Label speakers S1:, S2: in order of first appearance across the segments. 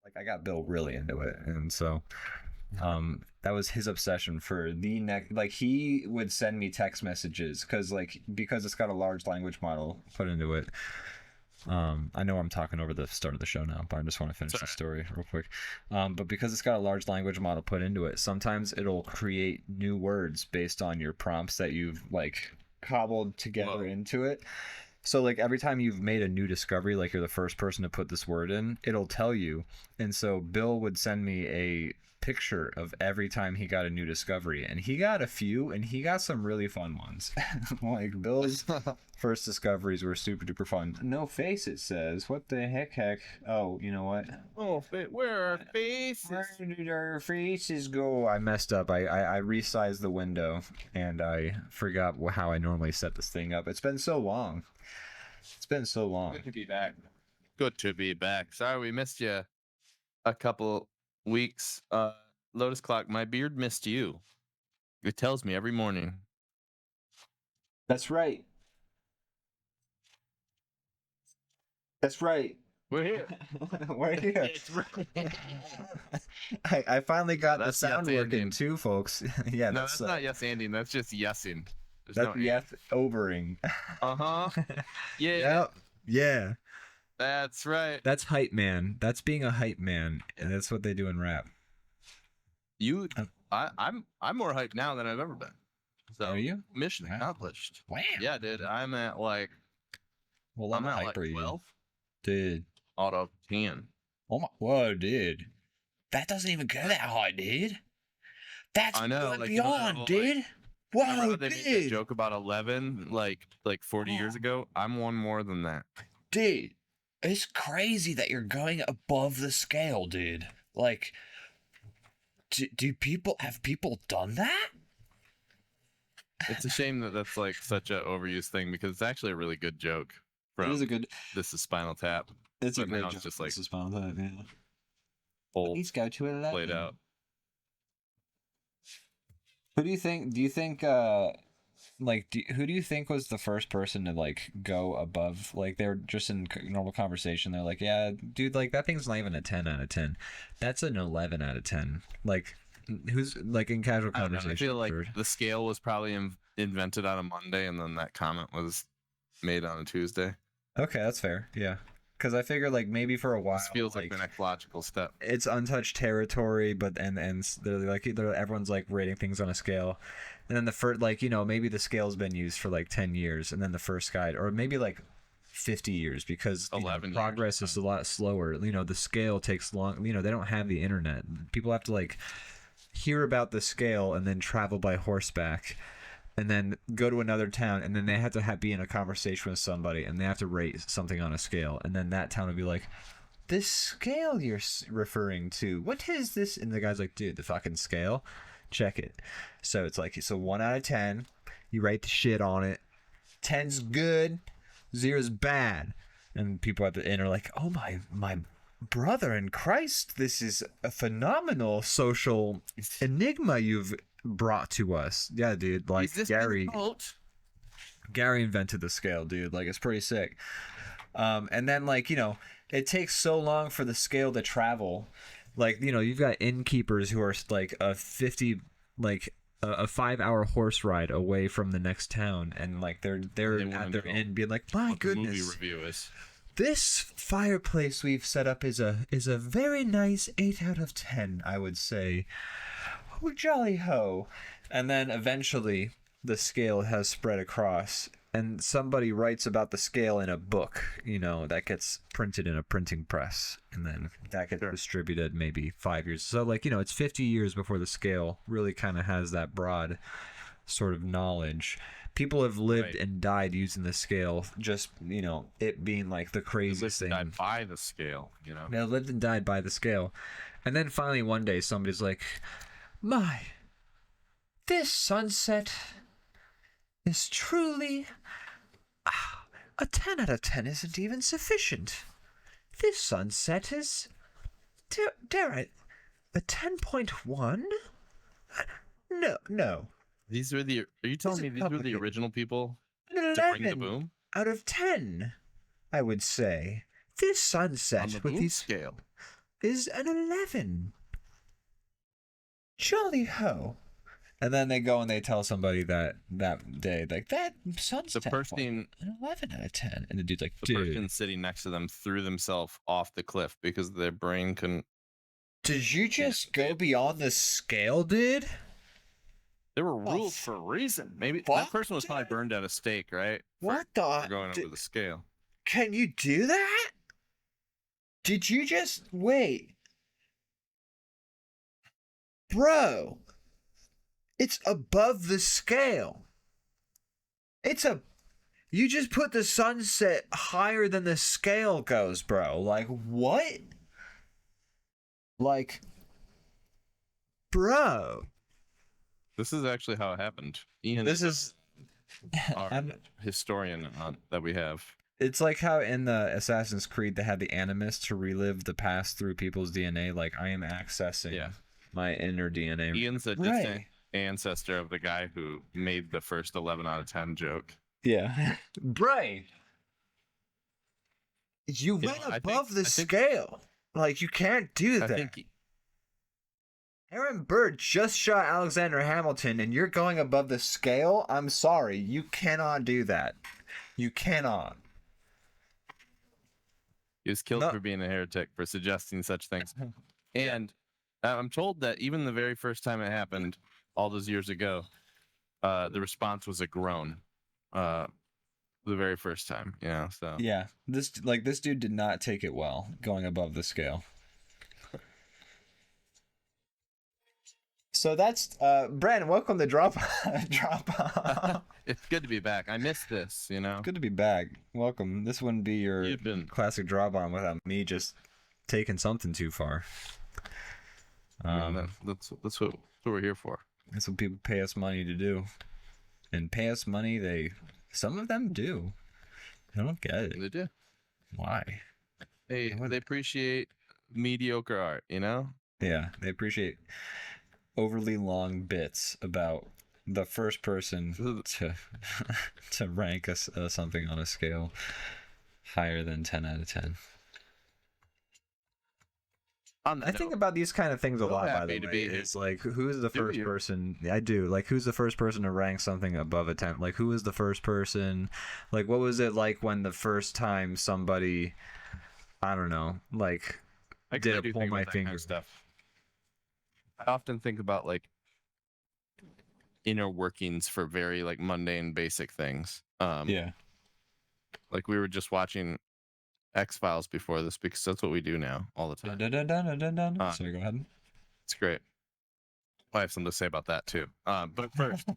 S1: Like, I got Bill really into it, and so that was his obsession for the next. Like, he would send me text messages because it's got a large language model put into it. I know I'm talking over the start of the show now, but I just want to finish the story real quick. But because it's got a large language model put into it, sometimes it'll create new words based on your prompts that you've like cobbled together into it. So like every time you've made a new discovery, like you're the first person to put this word in, it'll tell you. And so Bill would send me a picture of every time he got a new discovery, and he got a few, and he got some really fun ones. Like Bill's first discoveries were super duper fun. No face, it says. What the heck? Oh, you know what?
S2: Oh, where are faces?
S1: Where did our faces go? I messed up. I resized the window, and I forgot how I normally set this thing up. It's been so long.
S2: Good to be back. Good to be back. Sorry we missed you a couple weeks. Lotus Clock, my beard missed you. It tells me every morning.
S1: That's right.
S2: We're here.
S1: We're here.
S2: It's right.
S1: I finally got
S2: That's
S1: the sound
S2: yes
S1: working
S2: ending.
S1: too, folks. Yeah,
S2: No, that's not yes ending. That's just yesing. There's
S1: that's
S2: no
S1: yes overing.
S2: Uh-huh. Yeah.
S1: Yep. Yeah.
S2: That's right.
S1: That's hype man. That's being a hype man, and that's what they do in rap.
S2: I'm more hyped now than I've ever been. So
S1: Are you?
S2: Mission accomplished.
S1: Wow.
S2: Yeah, dude. I'm at like
S1: Well,
S2: I'm at
S1: hype
S2: like
S1: are you?
S2: 12
S1: Dude.
S2: out of 10.
S1: Oh my! Whoa, dude. That doesn't even go that high, dude. That's
S2: I know,
S1: going
S2: like,
S1: beyond,
S2: like,
S1: dude. Whoa,
S2: Remember how they made that
S1: dude.
S2: joke about 11 like 40 years ago? I'm one more than that.
S1: Dude, it's crazy that you're going above the scale, dude. Like, have people done that?
S2: It's a shame that that's like such a overused thing because it's actually a really good joke.
S1: It is a good.
S2: This is Spinal Tap.
S1: It's
S2: But
S1: a great
S2: now
S1: joke.
S2: it's just like
S1: This is Spinal Tap, yeah.
S2: old,
S1: Please go to 11.
S2: played out.
S1: Who do you think? Do you think? Who do you think was the first person to like go above? Like they were just in normal conversation. They're like, "Yeah, dude, like that thing's not even a 10 out of 10. That's an 11 out of 10." Like, who's like in casual conversation?
S2: I feel like the scale was probably invented on a Monday, and then that comment was made on a Tuesday.
S1: Okay, that's fair. Yeah. Because I figure like maybe for a while
S2: This feels like the next logical step.
S1: It's untouched territory, but and they're like everyone's like rating things on a scale, and then the first maybe the scale's been used for like 10 years, and then the first guide, or maybe like 50 years because progress is a lot slower. The scale takes long. They don't have the internet. People have to like hear about the scale and then travel by horseback. And then go to another town, and then they have to be in a conversation with somebody, and they have to rate something on a scale, and then that town would be like, "This scale you're referring to, what is this?" And the guy's like, "Dude, the fucking scale, check it." So it's like, 1 out of 10, you rate the shit on it. 10's good, 0's bad, and people at the end are like, "Oh my brother in Christ, this is a phenomenal social enigma you've brought to us." Yeah, dude, like Gary invented the scale, dude. Like, it's pretty sick. And then like it takes so long for the scale to travel. Like, you've got innkeepers who are like a 5-hour horse ride away from the next town, and like they're at their inn being like, "My goodness,
S2: movie review is
S1: this fireplace we've set up is a very nice 8 out of 10, I would say. Oh, jolly ho." And then eventually the scale has spread across, and somebody writes about the scale in a book, that gets printed in a printing press, and then that gets distributed maybe 5 years. So like, it's 50 years before the scale really kind of has that broad sort of knowledge. People have lived
S2: Right.
S1: and died using the scale. Just it being like the
S2: They
S1: craziest
S2: lived
S1: thing.
S2: and died by the scale,
S1: They lived and died by the scale, and then finally one day somebody's like, "My, this sunset is truly a 10 out of 10 isn't even sufficient. This sunset is, dare I, a 10.1? No.
S2: These were the. Are you telling
S1: These
S2: me
S1: are
S2: these were the
S1: complicated.
S2: original people
S1: An
S2: to bring the
S1: 11
S2: boom
S1: out of 10, I would say. This sunset
S2: on the
S1: with
S2: boom
S1: these
S2: scale?
S1: is an 11. Jolly ho. And then they go and they tell somebody that day, like, that sunset
S2: The person,
S1: an 11 out of 10. And the dude's like,
S2: the
S1: dude,
S2: person sitting next to them threw themselves off the cliff because their brain couldn't.
S1: did you just go beyond the scale, dude?
S2: There were rules for a reason. Maybe
S1: fuck,
S2: that person was probably burned at a stake, right?
S1: What
S2: For going over the scale.
S1: Can you do that? Did you just wait? Bro, it's above the scale. You just put the sunset higher than the scale goes, bro. Like, what? Like, bro.
S2: This is actually how it happened. Ian,
S1: This is
S2: our historian that we have.
S1: It's like how in the Assassin's Creed they had the Animus to relive the past through people's DNA. Like, I am accessing my inner DNA.
S2: Ian's a distant ancestor of the guy who made the first 11 out of 10 joke.
S1: Yeah. Bray. You went above the scale. Like, you can't do that. Aaron Burr just shot Alexander Hamilton, and you're going above the scale? I'm sorry. You cannot do that. You cannot.
S2: He was killed for being a heretic, for suggesting such things. And I'm told that even the very first time it happened, all those years ago, the response was a groan. The very first time, so.
S1: Yeah. This dude did not take it well, going above the scale. So that's Brandon, welcome to DrawBomb.
S2: It's good to be back. I missed this,
S1: Good to be back. Welcome. This wouldn't be your classic DrawBomb without me just taking something too far.
S2: That's what we're here for.
S1: That's what people pay us money to do. And pay us money, some of them do. I don't get it.
S2: They do.
S1: Why?
S2: They appreciate mediocre art,
S1: Yeah, they appreciate overly long bits about the first person to rank us something on a scale higher than 10 out of 10. I think about these kind of things a lot, by the way. It's like, who's the first person? I do. Like, who's the first person to rank something above a 10? Like, who was the first person? Like, what was it like when the first time somebody, I don't know, like, did pull my finger?
S2: Kind of stuff. I often think about, like, inner workings for very, like, mundane, basic things.
S1: Yeah.
S2: Like, we were just watching X-Files before this because that's what we do now all the time.
S1: Sorry, go ahead.
S2: It's great. I have something to say about that too. But first,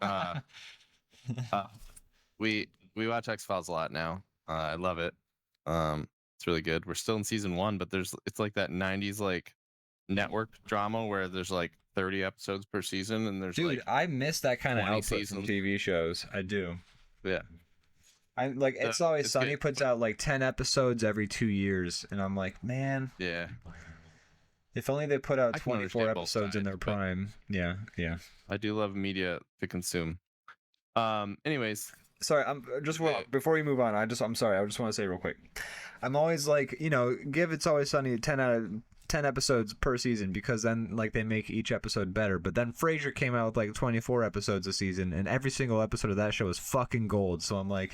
S2: we watch X-Files a lot now. I love it. It's really good. We're still in season 1, but it's like that 90s like network drama where there's like 30 episodes per season, and there's
S1: I miss that kind of output from TV shows. I do.
S2: Yeah.
S1: I like It's Always Sunny puts out like 10 episodes every 2 years, and I'm like, man.
S2: Yeah.
S1: If only they put out 24 episodes in their prime. Yeah.
S2: I do love media to consume. Anyways.
S1: Sorry, before we move on, I'm sorry, I just want to say real quick. I'm always like, give It's Always Sunny 10 out of 10 episodes per season, because then like they make each episode better. But then Frasier came out with like 24 episodes a season, and every single episode of that show is fucking gold. So I'm like,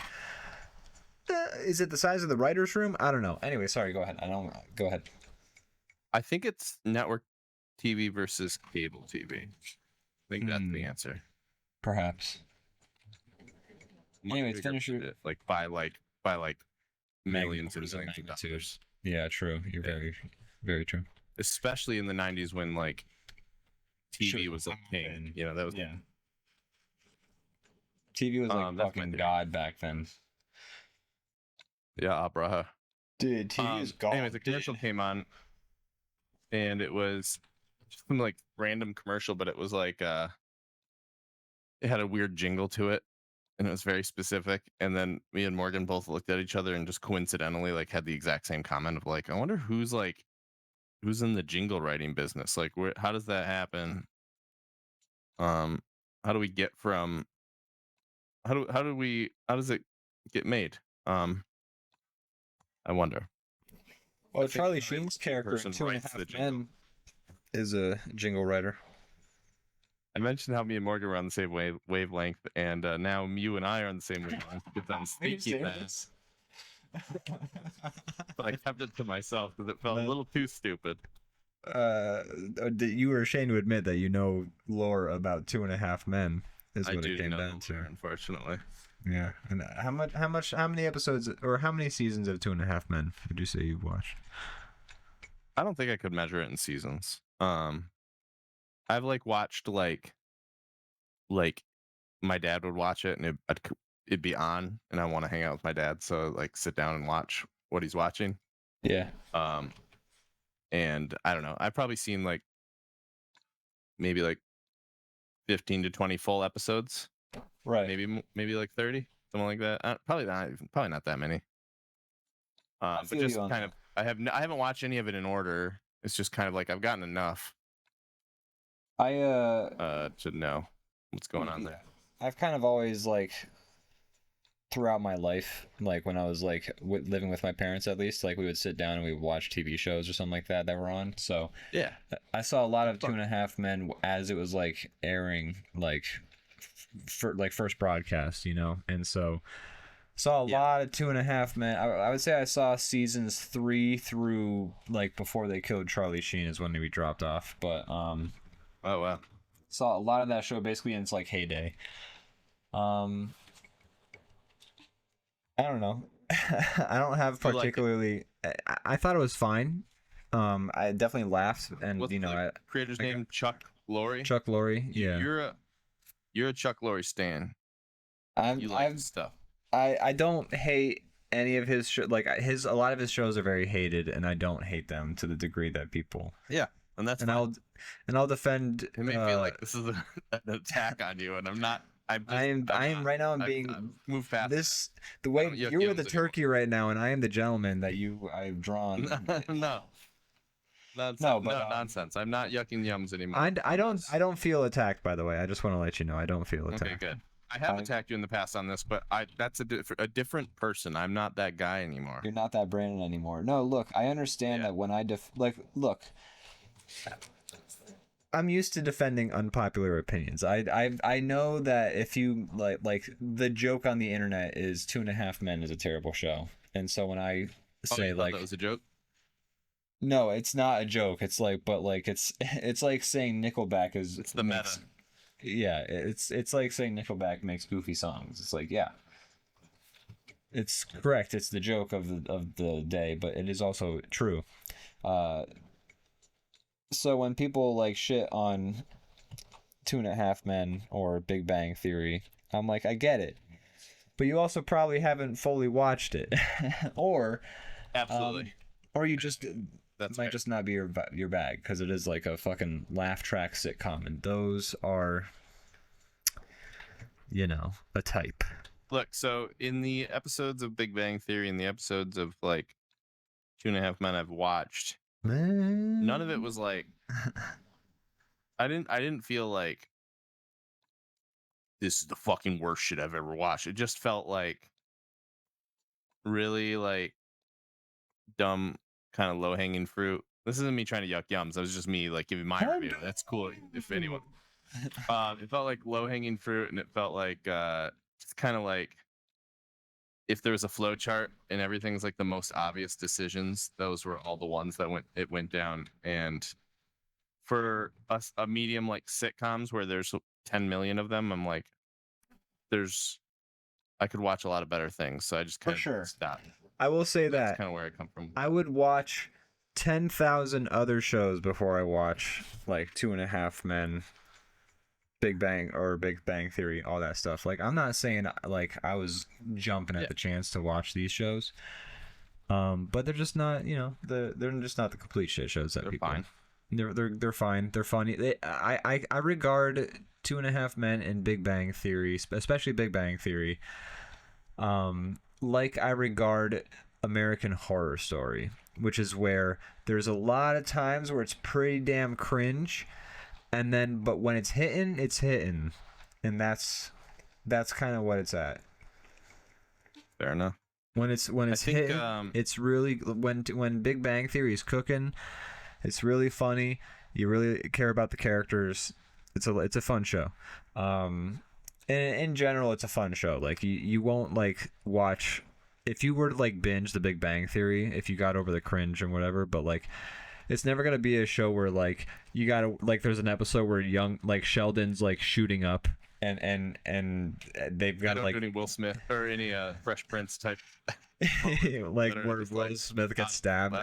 S1: is it the size of the writer's room? I don't know. Anyway, sorry, go ahead. Go ahead.
S2: I think it's network TV versus cable TV. I think that's the answer.
S1: Perhaps. Anyways, finish
S2: it like by millions and millions of dollars.
S1: Yeah, true. You're very, very true.
S2: Especially in the 90s when like TV was a thing. That was
S1: TV was like
S2: That's my
S1: fucking
S2: theory.
S1: god back then.
S2: Yeah, bruh.
S1: Dude, TV is god.
S2: Anyways, the commercial came on, and it was just some like random commercial, but it was like it had a weird jingle to it, and it was very specific. And then me and Morgan both looked at each other and just coincidentally like had the exact same comment of like, I wonder who's in the jingle writing business. Like, how does that happen? How do we get from how does it get made? I wonder.
S1: Well, Charlie Sheen's character in Two and a Half Men is a jingle writer.
S2: I mentioned how me and Morgan were on the same wavelength, and now you and I are on the same wavelength. It's on sneaky fast. But I kept it to myself because it felt a little too stupid.
S1: You were ashamed to admit that you know lore about Two and a Half Men. Is what it came down to.
S2: Unfortunately.
S1: Yeah. And how many episodes or how many seasons of Two and a Half Men would you say you've watched?
S2: I don't think I could measure it in seasons. I've like watched like my dad would watch it and it'd be on and I want to hang out with my dad, so like sit down and watch what he's watching.
S1: Yeah.
S2: And I don't know. I've probably seen like maybe like 15 to 20 full episodes.
S1: Right.
S2: Maybe like 30, something like that. Probably not that many. But just kind of I haven't watched any of it in order. It's just kind of like I've gotten enough to know what's going on there.
S1: I've kind of always like throughout my life, like when I was like living with my parents, at least, like we would sit down and we would watch TV shows or something like that were on. So
S2: yeah,
S1: I saw a lot of Two and a Half Men as it was like airing, like for like first broadcast, you know, and so saw a lot of Two and a Half Men. I would say I saw seasons 3 through like before they killed Charlie Sheen is when we dropped off, but
S2: oh wow,
S1: saw a lot of that show basically in its like heyday. I don't know. I don't have particularly. I thought it was fine. I definitely laughed, and
S2: what's the creator's name? Chuck Lorre.
S1: Chuck Lorre. Yeah.
S2: You're a Chuck Lorre stan. You like stuff.
S1: I don't hate any of his like a lot of his shows are very hated, and I don't hate them to the degree that people.
S2: Yeah, and that's.
S1: I'll defend.
S2: It may feel like this is an attack on you, and I'm not. I am
S1: right now. I'm being
S2: moved past
S1: this. The way you're the turkey right now, and I am the gentleman that I've drawn.
S2: No. Nonsense. I'm not yucking yums anymore.
S1: I don't feel attacked, by the way. I just want to let you know I don't feel attacked.
S2: Okay, good. I have attacked you in the past on this, but that's a different person. I'm not that guy anymore.
S1: You're not that Brandon anymore. No, look, I understand that when I look. I'm used to defending unpopular opinions. I know that if you like the joke on the internet is Two and a Half Men is a terrible show, and so when I say
S2: that was a joke.
S1: No, it's not a joke. It's like, but like it's like saying Nickelback is.
S2: It's the meta.
S1: Yeah, it's like saying Nickelback makes goofy songs. It's like, yeah, it's correct. It's the joke of the day, but it is also true. So when people like shit on Two and a Half Men or Big Bang Theory, I'm like, I get it, but you also probably haven't watched it, or
S2: absolutely,
S1: or you just might just not be your bag because it is like a fucking laugh track sitcom, and those are, you know, a type.
S2: Look, so in the episodes of Big Bang Theory and the episodes of like Two and a Half Men I've watched. None of it was like I didn't feel like this is the fucking worst shit I've ever watched. It just felt like really like dumb kind of low-hanging fruit. This isn't me trying to yuck yums. That was just me like giving my review. That's cool if anyone. It felt like low-hanging fruit, and it felt like it's kind of like if there was a flow chart and everything's like the most obvious decisions, those were all the ones that went down. And for a medium like sitcoms where there's 10 million of them, I'm like, I could watch a lot of better things. So I just kind of stopped.
S1: I will say
S2: that's kind of where I come from.
S1: I would watch 10,000 other shows before I watch like Two and a Half Men Big Bang Theory, all that stuff. Like, I'm not saying like I was jumping at the chance to watch these shows. But they're just not, they're just not the complete shit shows that
S2: They're
S1: people.
S2: fine.
S1: They're fine. They're funny. I regard Two and a Half Men and Big Bang Theory, especially Big Bang Theory, like I regard American Horror Story, which is where there's a lot of times where it's pretty damn cringe, but when it's hitting, and that's kind of what it's at.
S2: Fair enough.
S1: When it's hitting, it's really when Big Bang Theory is cooking, it's really funny. You really care about the characters. It's a fun show. In general, it's a fun show. Like you won't like watch if you were to like binge the Big Bang Theory if you got over the cringe and whatever. But like, it's never gonna be a show where like you gotta like. There's an episode where Sheldon's like shooting up. And they've got like
S2: any Will Smith or any Fresh Prince type,
S1: like where Will Smith gets stabbed.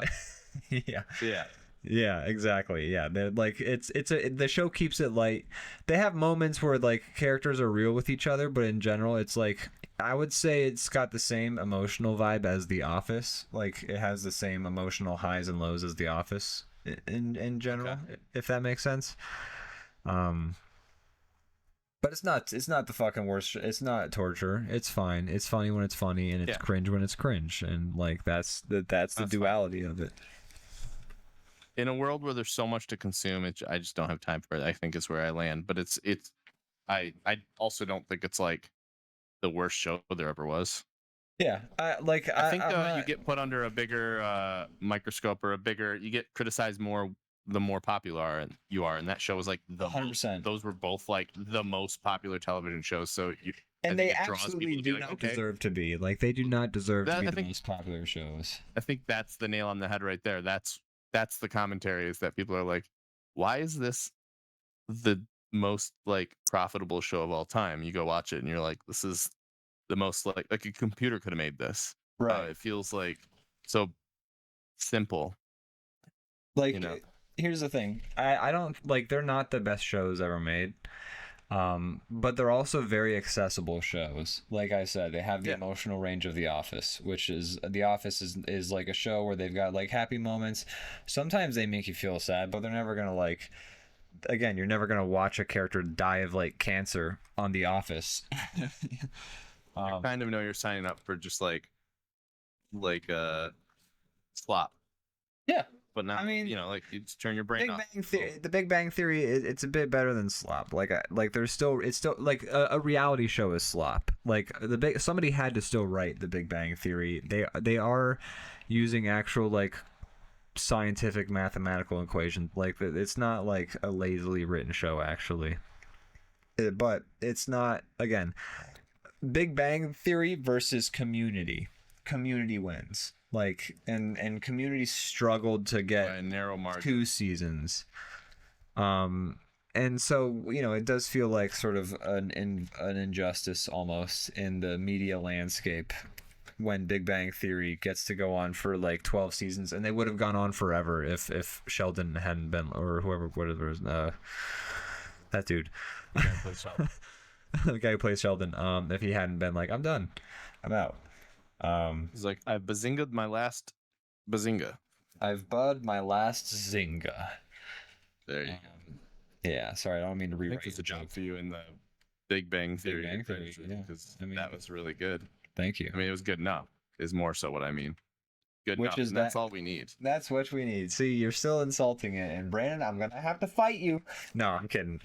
S1: Yeah, exactly. Yeah, they're like the show keeps it light. They have moments where like characters are real with each other, but in general, it's like I would say it's got the same emotional vibe as The Office. Like it has the same emotional highs and lows as The Office in general, if that makes sense. But it's not the fucking worst. It's not torture. It's fine. It's funny when it's funny, and it's cringe when it's cringe, and like that's the duality of it.
S2: In a world where there's so much to consume, I just don't have time for it. I think is where I land. But I also don't think it's like the worst show there ever was.
S1: Yeah, I think
S2: you get put under a bigger microscope or you get criticized more the more popular you are, and that show was like
S1: 100%.
S2: Those were both like the most popular television shows. So
S1: they absolutely do not deserve to be like they do not deserve to be the most popular shows.
S2: I think that's the nail on the head right there. That's the commentary is that people are like, why is this the most like profitable show of all time? You go watch it and you're like, this is the most like a computer could have made this.
S1: Right.
S2: It feels like so simple.
S1: Like, here's the thing. I don't like they're not the best shows ever made. But they're also very accessible shows. Like I said, they have the emotional range of The Office, which is The Office is like a show where they've got like happy moments. Sometimes they make you feel sad, but they're never gonna like. Again, you're never gonna watch a character die of like cancer on The Office.
S2: I kind of know you're signing up for just like slop.
S1: Yeah.
S2: But now, I mean, like you just turn your brain off.
S1: The Big Bang Theory, it's a bit better than slop. Like it's still like a reality show is slop. Like somebody had to still write the Big Bang Theory. They are using actual like scientific mathematical equations. Like it's not like a lazily written show actually. But it's not again. Big Bang Theory versus Community. Community wins. Like and Community struggled to get
S2: by a narrow margin
S1: 2 seasons. And so it does feel like sort of an injustice almost in the media landscape when Big Bang Theory gets to go on for like 12 seasons, and they would have gone on forever if Sheldon hadn't been, or whatever that dude. The guy who plays Sheldon, if he hadn't been like, I'm done, I'm out.
S2: He's like, I've bazinga'd my last bazinga.
S1: I've bud my last zinga.
S2: There you go.
S1: Yeah, sorry, I don't mean to rewrite.
S2: I think it's a job for you in the Big Bang Theory. Because that was really good.
S1: Thank you.
S2: I mean, it was good enough. Is more so what I mean. Good
S1: Which
S2: enough.
S1: is
S2: That's all we need.
S1: That's what we need. See, you're still insulting it, and Brandon, I'm gonna have to fight you. No, I'm kidding.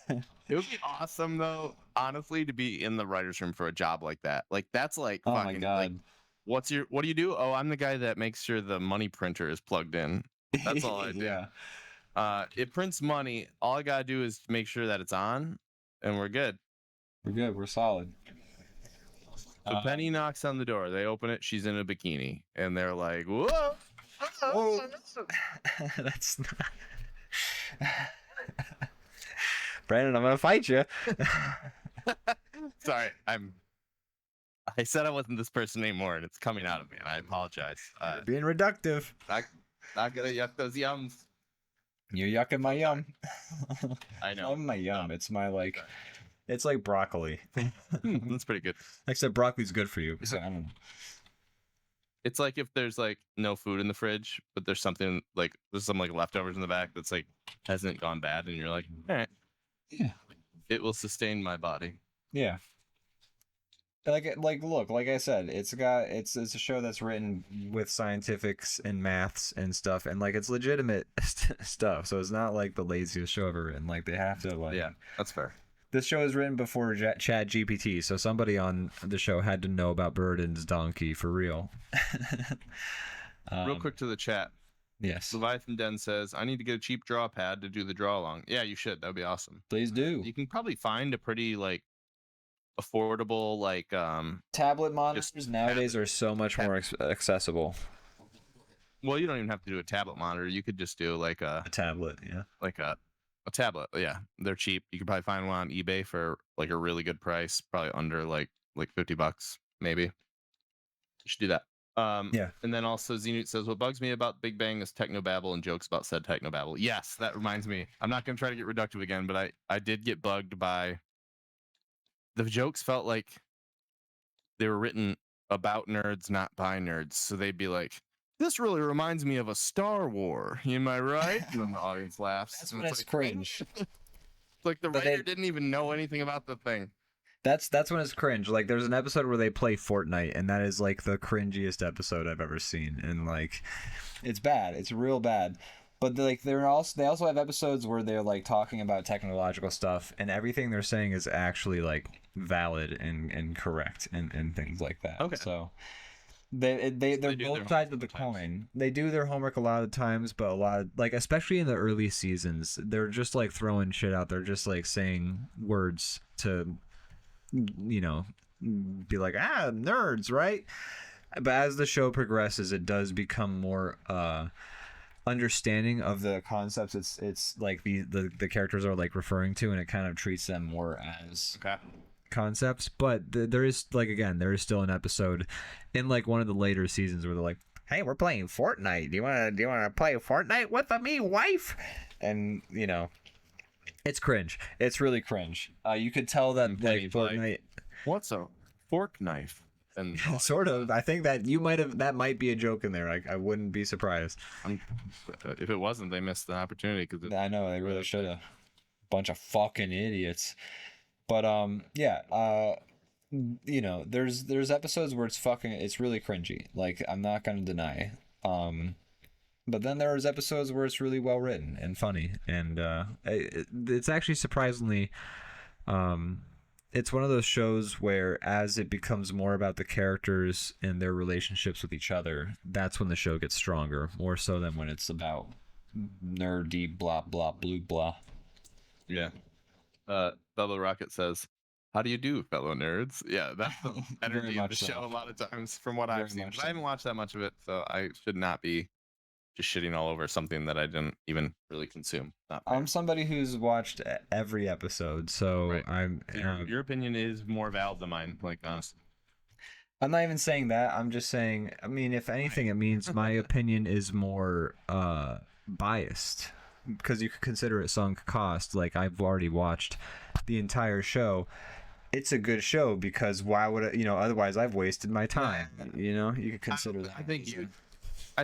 S2: It would be awesome though, honestly, to be in the writer's room for a job like that. Like that's like
S1: oh
S2: fucking,
S1: my god.
S2: Like, what do you do? Oh, I'm the guy that makes sure the money printer is plugged in. That's all I do.
S1: Yeah.
S2: It prints money. All I gotta do is make sure that it's on, and we're good.
S1: We're good. We're solid.
S2: So Penny knocks on the door. They open it. She's in a bikini, and they're like, "Whoa,
S1: whoa." That's not. Brandon, I'm gonna fight you.
S2: Sorry, I said I wasn't this person anymore, and it's coming out of me, and I apologize.
S1: Being reductive.
S2: Not gonna yuck those yums.
S1: You're yucking my yum.
S2: I know.
S1: Not my yum.
S2: No.
S1: It's my like. It's like broccoli.
S2: That's pretty good.
S1: Except broccoli's good for you. So I don't know.
S2: It's like if there's like no food in the fridge, but there's something like there's some like leftovers in the back that's like hasn't gone bad, and you're like, all right,
S1: Yeah.
S2: it will sustain my body.
S1: Yeah. Like look, like I said, it's a show that's written with scientifics and maths and stuff, and like it's legitimate stuff. So it's not like the laziest show ever written. Like they have to like.
S2: Yeah, that's fair.
S1: This show is written before Chat GPT, so somebody on the show had to know about Burden's donkey for real.
S2: Real quick to the chat.
S1: Yes.
S2: Leviathan Den says, I need to get a cheap draw pad to do the draw along. Yeah, you should. That would be awesome.
S1: Please do.
S2: You can probably find a pretty like affordable like
S1: tablet monitors nowadays are so much more accessible.
S2: Well, you don't even have to do a tablet monitor. You could just do like a tablet, yeah. Like a tablet, yeah. They're cheap. You could probably find one on eBay for like a really good price, probably under like $50, maybe. You should do that. Yeah. And then also Zenut says, what bugs me about Big Bang is technobabble and jokes about said technobabble. Yes, that reminds me. I'm not going to try to get reductive again, but I did get bugged by the jokes. Felt like they were written about nerds, not by nerds. So they'd be like, this really reminds me of a Star War. Am I right? And then the audience laughs.
S1: That's when it's like, cringe.
S2: It's like the writer didn't even know anything about the thing. That's
S1: when it's cringe. Like there's an episode where they play Fortnite, and that is like the cringiest episode I've ever seen. And like, it's bad. It's real bad. But like they also have episodes where they're like talking about technological stuff, and everything they're saying is actually like valid and correct and things like that. Okay. So they're both sides of the coin. They do their homework a lot of times, but a lot of, like especially in the early seasons, they're just like throwing shit out. They're just like saying words to, you know, be like nerds, right? But as the show progresses, it does become more understanding of the concepts it's like the characters are like referring to, and it kind of treats them more as concepts. But there is like, again, there is still an episode in like one of the later seasons where they're like, hey, we're playing Fortnite, do you want to play Fortnite with me, wife? And you know, it's cringe. It's really cringe. You could tell that like Fortnite,
S2: what's a fork knife? And
S1: sort of. I think that that might be a joke in there. I wouldn't be surprised.
S2: If it wasn't, they missed the opportunity.
S1: I know they really should have. Bunch of fucking idiots. But yeah. You know, there's episodes where it's really cringy. Like I'm not gonna deny. But then there's episodes where it's really well written and funny, and it's actually surprisingly. It's one of those shows where as it becomes more about the characters and their relationships with each other, that's when the show gets stronger, more so than when it's about nerdy blah blah blue blah.
S2: Yeah. Fellow Rocket says, how do you do, fellow nerds? Yeah, that's the energy of the show a lot of times from what I've seen. But I haven't watched that much of it, so I should not be just shitting all over something that I didn't even really consume.
S1: I'm somebody who's watched every episode, so right. I'm.
S2: Your opinion is more valid than mine, like honestly.
S1: I'm not even saying that. I'm just saying. I mean, if anything, it means my opinion is more biased, because you could consider it sunk cost. Like I've already watched the entire show. It's a good show because why would it? You know, otherwise I've wasted my time. You know, you could consider that.
S2: I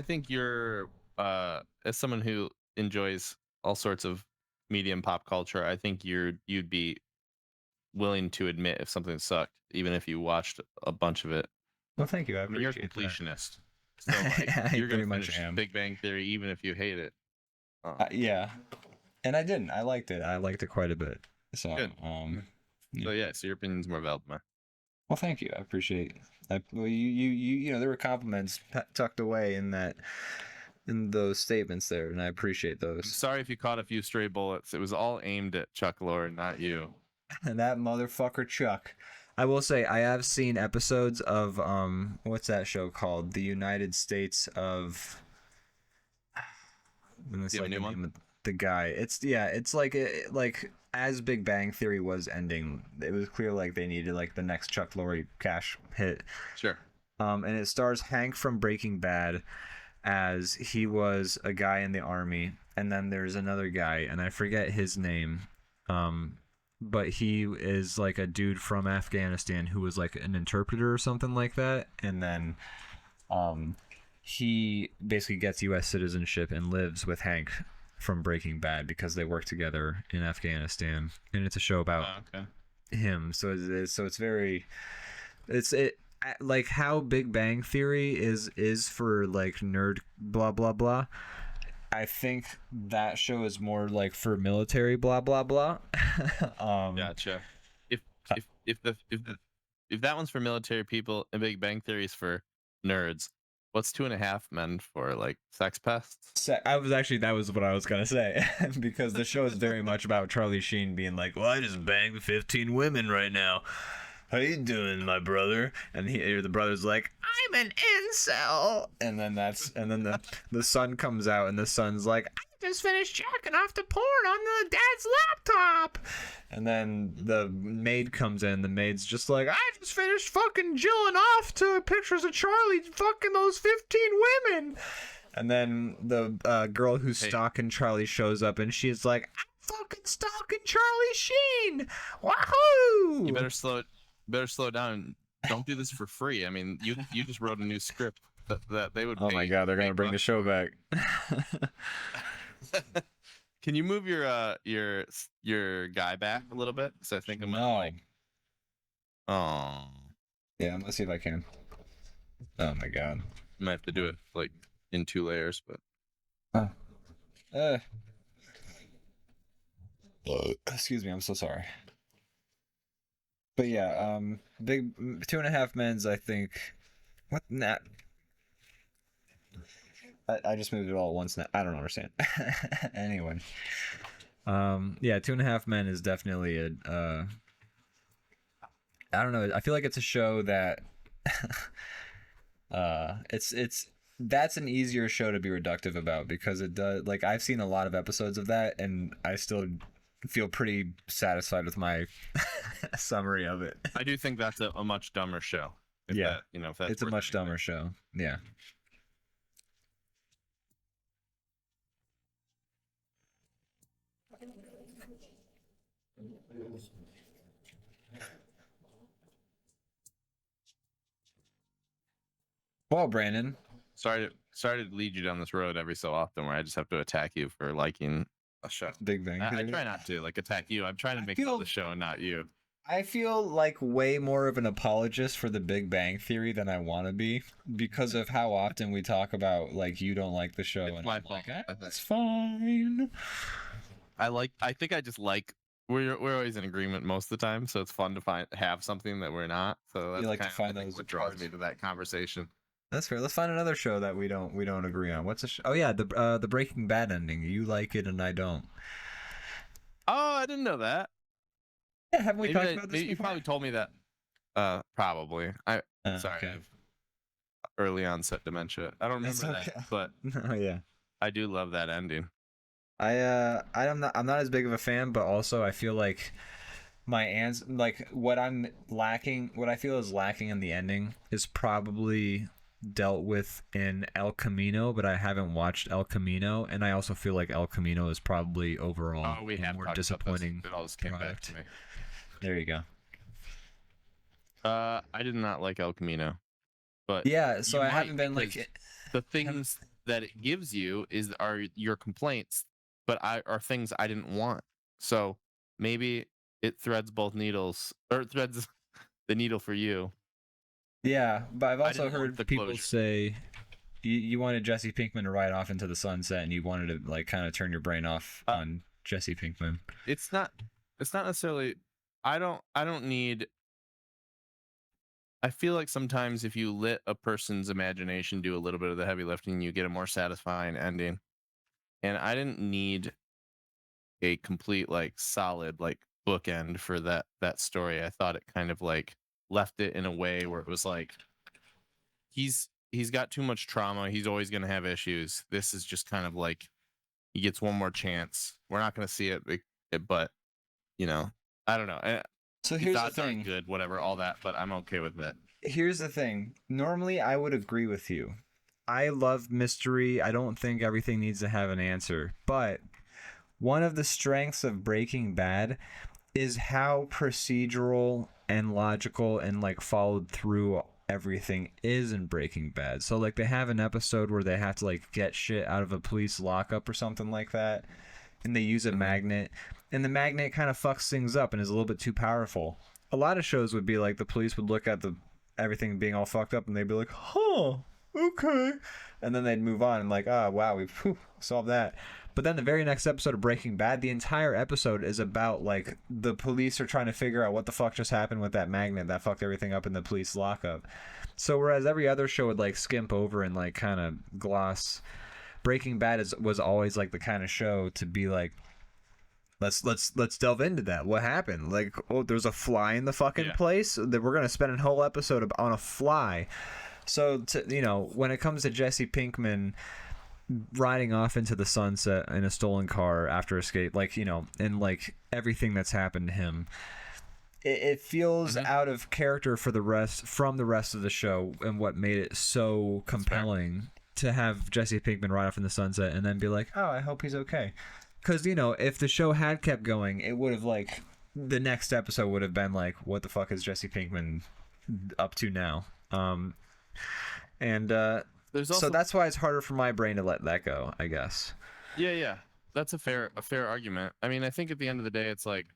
S2: think you're. As someone who enjoys all sorts of media and pop culture, I think you'd be willing to admit if something sucked, even if you watched a bunch of it.
S1: Well, thank you. I appreciate
S2: you're a completionist. So like, you're going to finish Big Bang Theory even if you hate it.
S1: Yeah, and I didn't. I liked it. I liked it quite a bit. So,
S2: good. So your opinion's more valid than mine.
S1: Well, thank you. I appreciate it. Well, you know, there were compliments tucked away in those statements there, and I appreciate those.
S2: I'm sorry if you caught a few stray bullets. It was all aimed at Chuck Lorre, not you.
S1: And that motherfucker Chuck. I will say I have seen episodes of what's that show called? The United States of. The guy. It's like as Big Bang Theory was ending, it was clear like they needed like the next Chuck Lorre cash hit.
S2: Sure.
S1: And it stars Hank from Breaking Bad, as he was a guy in the army, and then there's another guy, and I forget his name. But he is like a dude from Afghanistan who was like an interpreter or something like that, and then he basically gets U.S. citizenship and lives with Hank from Breaking Bad because they work together in Afghanistan, and it's a show about him. So it's very, it's like how Big Bang Theory is for like nerd blah blah blah. I think that show is more like for military blah blah blah.
S2: Gotcha. If that one's for military people and Big Bang Theory is for nerds, what's 2.5 Men for? Like sex pests?
S1: That was what I was gonna say because the show is very much about Charlie Sheen being like, "Well, I just banged 15 women right now. How you doing, my brother?" And the brother's like, "I'm an incel." And then the son comes out, and the son's like, "I just finished jacking off to porn on the dad's laptop." And then the maid comes in. The maid's just like, "I just finished fucking jilling off to pictures of Charlie fucking those 15 women." And then the girl who's stalking Charlie shows up, and she's like, "I'm fucking stalking Charlie Sheen. Wahoo!"
S2: You better slow down. Don't do this for free. I mean, you just wrote a new script that they would.
S1: Oh my god, they're gonna bring the show back.
S2: Can you move your guy back a little bit? So I think I'm
S1: no.
S2: Oh.
S1: Yeah, let's see if I can. Oh my god.
S2: I might have to do it like in 2 layers, but.
S1: Excuse me, I'm so sorry. But yeah, big 2.5 Men's. I think. What? Nah. I just moved it all at once. Now I don't understand. Anyway, yeah, 2.5 Men is definitely a. I don't know. I feel like it's a show that. That's an easier show to be reductive about because it does. Like I've seen a lot of episodes of that, and I still feel pretty satisfied with my summary of it.
S2: I do think that's a much dumber show.
S1: Yeah,
S2: if that's
S1: it's a much dumber show. Yeah. Well, Brandon.
S2: Sorry to lead you down this road every so often where I just have to attack you for liking a show.
S1: Big Bang.
S2: I try not to attack you. I'm trying to make the show and not you.
S1: I feel like way more of an apologist for the Big Bang Theory than I want to be because of how often we talk about like you don't like the show,
S2: It's
S1: and
S2: my
S1: I'm
S2: fault.
S1: like, that's fine.
S2: I think I just like we're always in agreement most of the time, so it's fun to have something that we're not. So that's
S1: You like to
S2: kind of,
S1: find
S2: I think,
S1: those
S2: what draws
S1: parts.
S2: me to that conversation.
S1: That's fair. Let's find another show that we don't agree on. What's the show? Oh yeah, the Breaking Bad ending. You like it and I don't.
S2: Oh, I didn't know that.
S1: Yeah, haven't we talked about this before?
S2: You probably told me that. Probably. Sorry.
S1: Okay.
S2: I have early onset dementia. I don't remember that, but
S1: oh yeah.
S2: I do love that ending.
S1: I'm not as big of a fan, but also I feel like what I feel is lacking in the ending is probably dealt with in El Camino, but I haven't watched El Camino, and I also feel like El Camino is probably overall a more disappointing
S2: It all just came back
S1: product.
S2: to me.
S1: There you go.
S2: I did not like El Camino, but
S1: Yeah, so
S2: you
S1: I
S2: might,
S1: haven't been
S2: because
S1: like
S2: the things that it gives you are your complaints, but are things I didn't want. So maybe it threads both needles, or it threads the needle for you.
S1: yeah, but I've also
S2: didn't want
S1: heard
S2: the
S1: people
S2: closure.
S1: say you wanted Jesse Pinkman to ride off into the sunset, and you wanted to like kind of turn your brain off on Jesse Pinkman.
S2: It's not necessarily. I don't need. I feel like sometimes if you let a person's imagination do a little bit of the heavy lifting, you get a more satisfying ending. And I didn't need a complete like solid like bookend for that story. I thought it kind of like left it in a way where it was like he's got too much trauma. He's always going to have issues. This is just kind of like he gets one more chance. We're not going to see it, but I don't know.
S1: So here's the thing.
S2: Good, whatever, all that, but I'm okay with it.
S1: Here's the thing. Normally, I would agree with you, I love mystery. I don't think everything needs to have an answer, but one of the strengths of Breaking Bad is how procedural and logical and like followed through everything is in Breaking Bad. So like they have an episode where they have to like get shit out of a police lockup or something like that, and they use a magnet, and the magnet kind of fucks things up and is a little bit too powerful. A lot of shows would be like the police would look at the everything being all fucked up and they'd be like, huh, okay, and then they'd move on and like, oh wow, we've solved that. But then the very next episode of Breaking Bad, the entire episode is about like the police are trying to figure out what the fuck just happened with that magnet that fucked everything up in the police lockup. So whereas every other show would like skimp over and like kind of gloss, Breaking Bad was always like the kind of show to be like, let's delve into that. What happened? Like, oh, there's a fly in the fucking place. That we're gonna spend a whole episode on a fly. So you know, when it comes to Jesse Pinkman riding off into the sunset in a stolen car after escape, like, you know, and like everything that's happened to him, it feels out of character for the rest of the show, and what made it so compelling to have Jesse Pinkman ride off in the sunset and then be like, oh, I hope he's okay. Because, you know, if the show had kept going, it would have like the next episode would have been like, what the fuck is Jesse Pinkman up to now? There's also, so that's why it's harder for my brain to let that go, I guess.
S2: Yeah. That's a fair argument. I mean, I think at the end of the day, it's like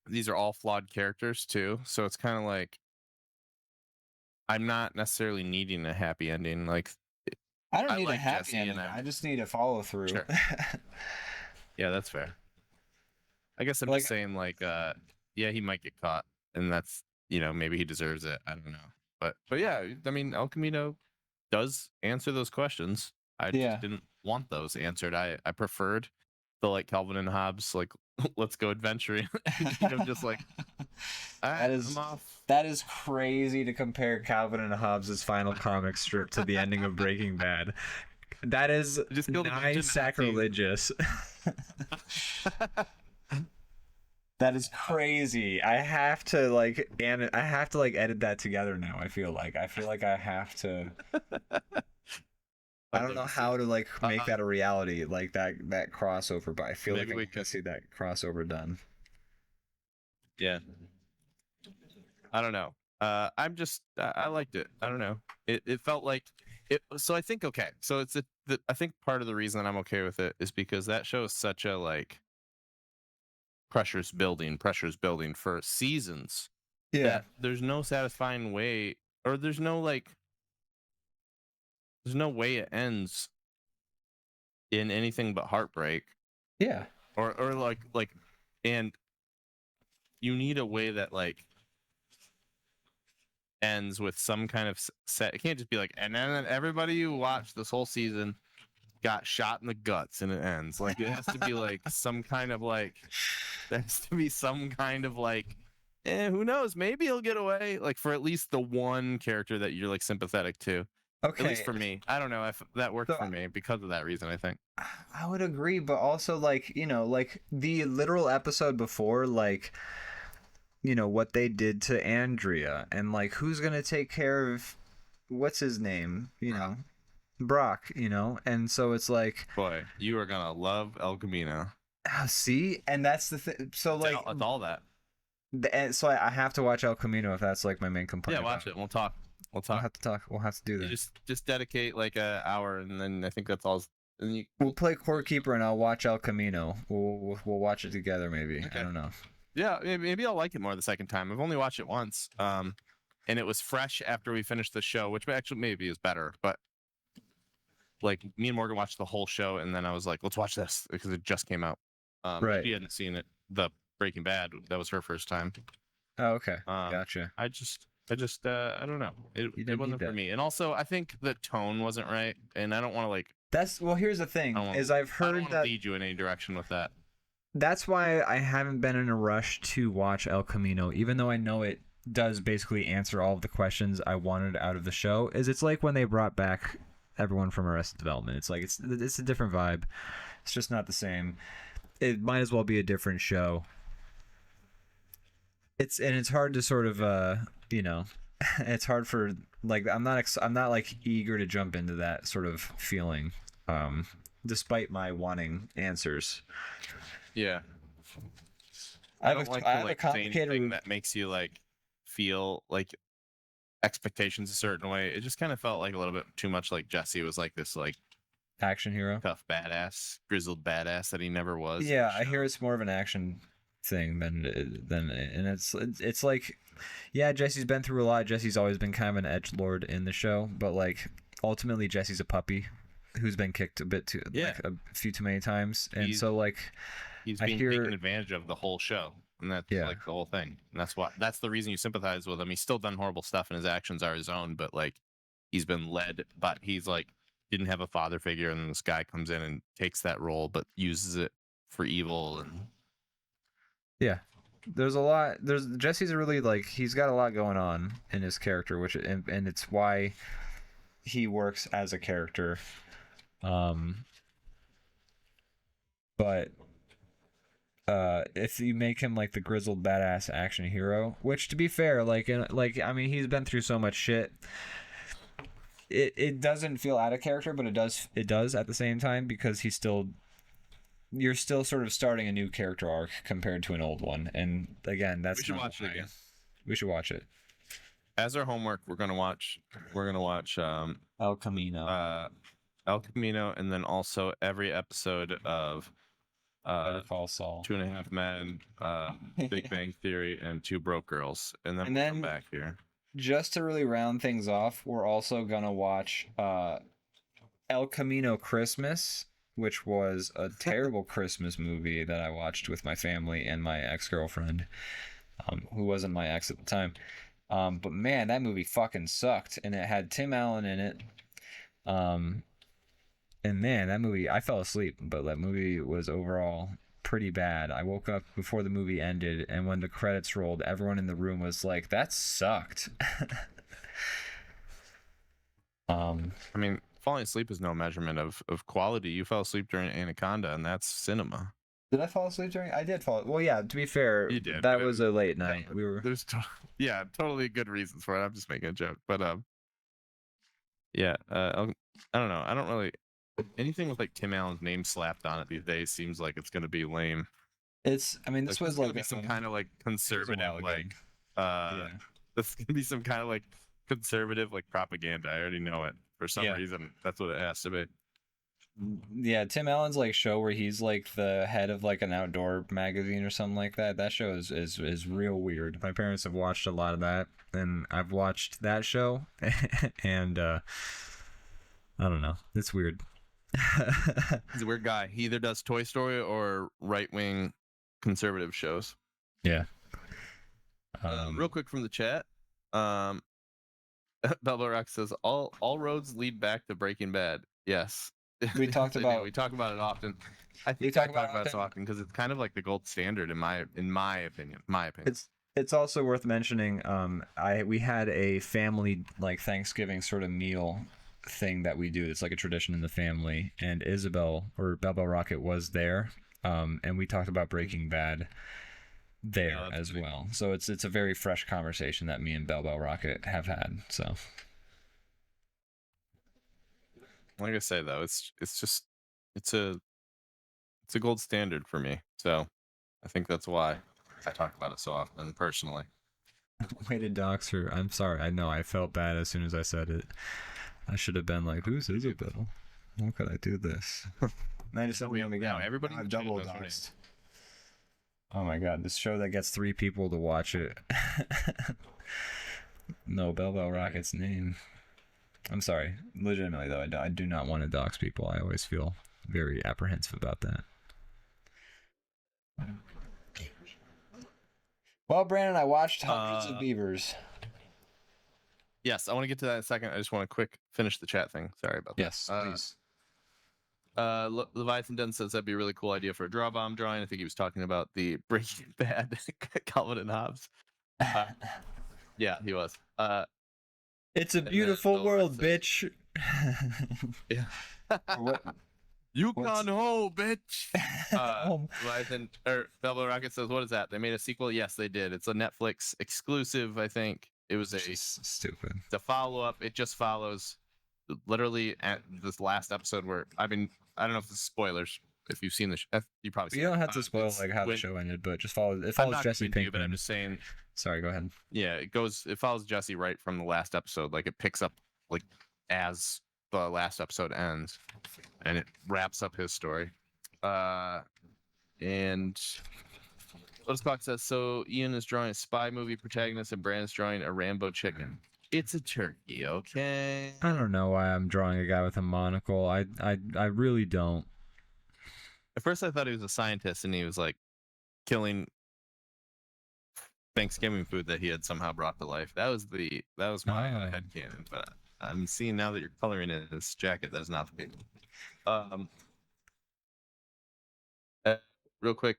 S2: these are all flawed characters too. So it's kind of like I'm not necessarily needing a happy ending. Like
S1: I don't need a happy ending. I just need a follow through. Sure.
S2: Yeah, that's fair. I guess I'm just saying like, yeah, he might get caught, and that's, you know, maybe he deserves it. I don't know, but yeah, I mean, El Camino does answer those questions. I just didn't want those answered. I preferred the like Calvin and Hobbes, like let's go adventuring. You know, just like
S1: I'm off. That is crazy to compare Calvin and Hobbes' final comic strip to the ending of Breaking Bad. That is just nigh sacrilegious. That is crazy. I have to like edit that together now. I feel like I have to. I don't know how to like make that a reality, like that crossover, but I feel like we can see that crossover done.
S2: Yeah. I don't know. I liked it. I don't know. It felt like it. So I think, okay. So it's I think part of the reason that I'm okay with it is because that show is such a like pressure's building for seasons. Yeah. That there's no satisfying way, or there's no way it ends in anything but heartbreak.
S1: Yeah.
S2: Or like, and you need a way that like ends with some kind of set. It can't just be like, and then everybody you watched this whole season got shot in the guts and it ends. Like, it has to be like some kind of like, there has to be some kind of like, who knows, maybe he'll get away, like for at least the one character that you're like sympathetic to. Okay. At least for me. I don't know if that worked for me because of that reason, I think.
S1: I would agree, but also like, you know, like the literal episode before, like, you know, what they did to Andrea and like who's gonna take care of what's his name, you know, Brock, you know, and so it's like,
S2: boy, you are gonna love El Camino.
S1: See, and that's the thing. So like,
S2: it's all that.
S1: And so I have to watch El Camino if that's like my main complaint.
S2: Yeah, watch it. We'll talk.
S1: We'll have to talk. We'll have to do that.
S2: Just dedicate like an hour, and then I think that's all. And
S1: we'll play Court Keeper, and I'll watch El Camino. We'll watch it together, maybe. Okay. I don't know.
S2: Yeah, maybe I'll like it more the second time. I've only watched it once, and it was fresh after we finished the show, which actually maybe is better. But like me and Morgan watched the whole show, and then I was like, let's watch this because it just came out.
S1: Right.
S2: She hadn't seen it. The Breaking Bad. That was her first time.
S1: Oh, okay. Gotcha.
S2: I don't know. It wasn't for me. And also, I think the tone wasn't right, and I don't want to like.
S1: Here's the thing: is I've heard
S2: I don't want to lead you in any direction with that.
S1: That's why I haven't been in a rush to watch El Camino, even though I know it does basically answer all of the questions I wanted out of the show. It's like when they brought back everyone from Arrested Development. It's like it's a different vibe. It's just not the same. It might as well be a different show. It's hard to sort of you know, it's hard for like I'm not like eager to jump into that sort of feeling, despite my wanting answers.
S2: Yeah.
S1: I
S2: don't like to
S1: have a
S2: like say
S1: complicated
S2: anything that makes you like feel like expectations a certain way. It just kind of felt like a little bit too much like Jesse was like this like
S1: action hero.
S2: tough badass, grizzled badass that he never was. in the
S1: Yeah, I
S2: show.
S1: hear it's more of an action thing than and it's like, yeah, Jesse's been through a lot. Jesse's always been kind of an edgelord in the show, but like ultimately Jesse's a puppy who's been kicked a bit too, like a few too many times, and so like
S2: he's
S1: I
S2: being
S1: hear
S2: taken advantage of the whole show, and that's like the whole thing. And that's the reason you sympathize with him. He's still done horrible stuff, and his actions are his own. But like, he's been led, but he's like didn't have a father figure, and then this guy comes in and takes that role, but uses it for evil. And
S1: yeah, there's a lot. There's Jesse's a really like he's got a lot going on in his character, which and it's why he works as a character. But if you make him like the grizzled badass action hero, which to be fair, like I mean he's been through so much shit, it doesn't feel out of character, but it does at the same time, because you're still sort of starting a new character arc compared to an old one, and again we
S2: should watch it again.
S1: We should watch it
S2: as our homework. We're gonna watch
S1: El Camino,
S2: and then also every episode of
S1: Better Call Saul,
S2: 2.5 Men, Big Bang Theory, and Two Broke Girls, and then we'll come back here.
S1: Just to really round things off, we're also gonna watch El Camino Christmas, which was a terrible Christmas movie that I watched with my family and my ex-girlfriend, who wasn't my ex at the time. But man, that movie fucking sucked, and it had Tim Allen in it. And man, that movie, I fell asleep, but that movie was overall pretty bad. I woke up before the movie ended, and when the credits rolled, everyone in the room was like, that sucked.
S2: I mean, falling asleep is no measurement of quality. You fell asleep during Anaconda, and that's cinema.
S1: Did I fall asleep during? I did fall. Well, yeah. To be fair,
S2: you did.
S1: That was a late night. We were.
S2: There's totally good reasons for it. I'm just making a joke, but yeah. I don't know. I don't really anything with like Tim Allen's name slapped on it these days seems like it's gonna be lame.
S1: I mean, this was like
S2: some kind of like conservative, like this is gonna be some kind of like conservative like propaganda. I already know it. For some reason, that's what it has to be.
S1: Yeah, Tim Allen's like show where he's like the head of like an outdoor magazine or something like that. That show is real weird. My parents have watched a lot of that, and I've watched that show, and I don't know. It's weird.
S2: He's a weird guy. He either does Toy Story or right-wing conservative shows.
S1: Yeah.
S2: Real quick from the chat. Belbo Rock says all roads lead back to Breaking Bad. Yes.
S1: We talk about
S2: it often. I think we talk about it so often because it's kind of like the gold standard in my opinion.
S1: It's also worth mentioning. We had a family like Thanksgiving sort of meal thing that we do. It's like a tradition in the family, and Isabel or Belbo Rocket was there, and we talked about Breaking Bad there as well. So it's a very fresh conversation that me and Belbo Rocket have had. So.
S2: Like I say though, it's a gold standard for me. So I think that's why I talk about it so often personally.
S1: Way to dox her. I'm sorry. I know I felt bad as soon as I said it. I should have been like, who's Isabel? How could I do this? And I just said we only got
S2: everybody.
S1: I've double doxed. Oh my god, this show that gets 3 people to watch it. No, Belbo Rocket's name. I'm sorry. Legitimately, though, I do not want to dox people. I always feel very apprehensive about that. Well, Brandon, I watched hundreds of Beavers.
S2: Yes, I want to get to that in a second. I just want to finish the chat thing. Sorry about that.
S1: Yes, please.
S2: Leviathan Den says that'd be a really cool idea for a DrawBomb drawing. I think he was talking about the Breaking Bad Calvin and Hobbes. Yeah, he was.
S1: It's a beautiful world, bitch.
S2: Yeah. You can ho, bitch. Leviathan or Belbo Rocket says, "What is that? They made a sequel? Yes, they did. It's a Netflix exclusive, I think. It was
S1: stupid.
S2: The follow-up. It just follows literally at this last episode where I don't know if it's spoilers. If you've seen you probably.
S1: You don't have to spoil like how the show ended, but just follow. It follows Jesse Pinkman.
S2: But I'm just saying.
S1: Sorry, go ahead.
S2: Yeah, it follows Jesse right from the last episode. Like it picks up like as the last episode ends, and it wraps up his story. And Lotus Clock says, so Ian is drawing a spy movie protagonist and Brandon's drawing a Rambo chicken. It's a turkey, okay?
S1: I don't know why I'm drawing a guy with a monocle. I really don't.
S2: At first I thought he was a scientist and he was like killing Thanksgiving food that he had somehow brought to life. That was my headcanon, but I'm seeing now that you're coloring in his jacket that is not the case. Real quick,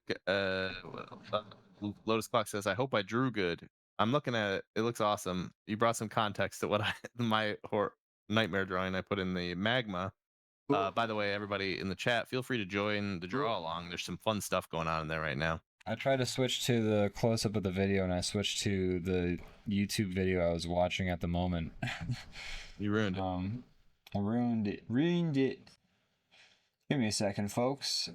S2: Lotus Clock says, I hope I drew good. I'm looking at it. It looks awesome. You brought some context to what my nightmare drawing I put in the magma. By the way, everybody in the chat, feel free to join the draw along. There's some fun stuff going on in there right now.
S1: I tried to switch to the close-up of the video, and I switched to the YouTube video I was watching at the moment.
S2: You ruined it.
S1: I ruined it. Give me a second, folks.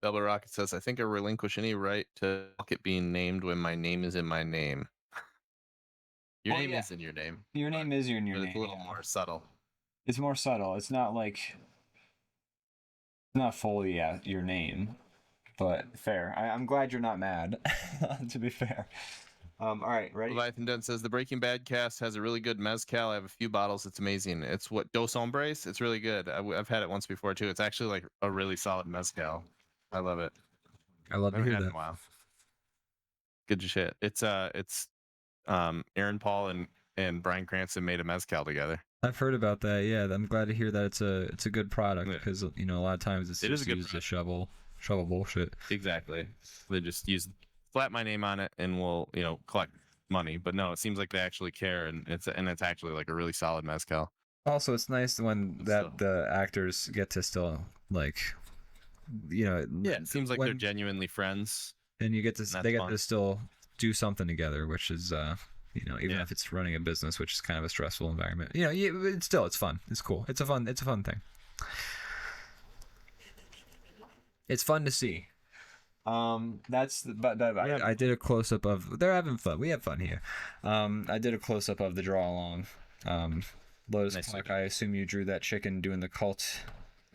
S2: Double Rocket says, I think I relinquish any right to it being named when my name is in my name. Your name is in your name.
S1: Your name is in your name.
S2: It's a little more subtle.
S1: It's more subtle. It's not like... not fully your name. But fair. I'm glad you're not mad, to be fair. All right, ready?
S2: Leviathan Dunn says, the Breaking Bad cast has a really good mezcal. I have a few bottles. It's amazing. It's what, Dos Hombres? It's really good. I've had it once before, too. It's actually like a really solid mezcal. I love it.
S1: I love to hear that.
S2: Wow. Good shit. It's Aaron Paul and Bryan Cranston made a mezcal together.
S1: I've heard about that. Yeah, I'm glad to hear that it's a good product because a lot of times it's just used to shovel bullshit.
S2: Exactly. They just use slap my name on it and we'll collect money. But no, it seems like they actually care and it's actually like a really solid mezcal.
S1: Also, it's nice when the actors get to still like.
S2: It seems like they're genuinely friends,
S1: and they get to still do something together, which is even if it's running a business, which is kind of a stressful environment. It's fun. It's cool. It's a fun thing. It's fun to see. I did a close up of they're having fun. We have fun here. I did a close up of the draw along. Lotus Clock, I assume you drew that chicken doing the cult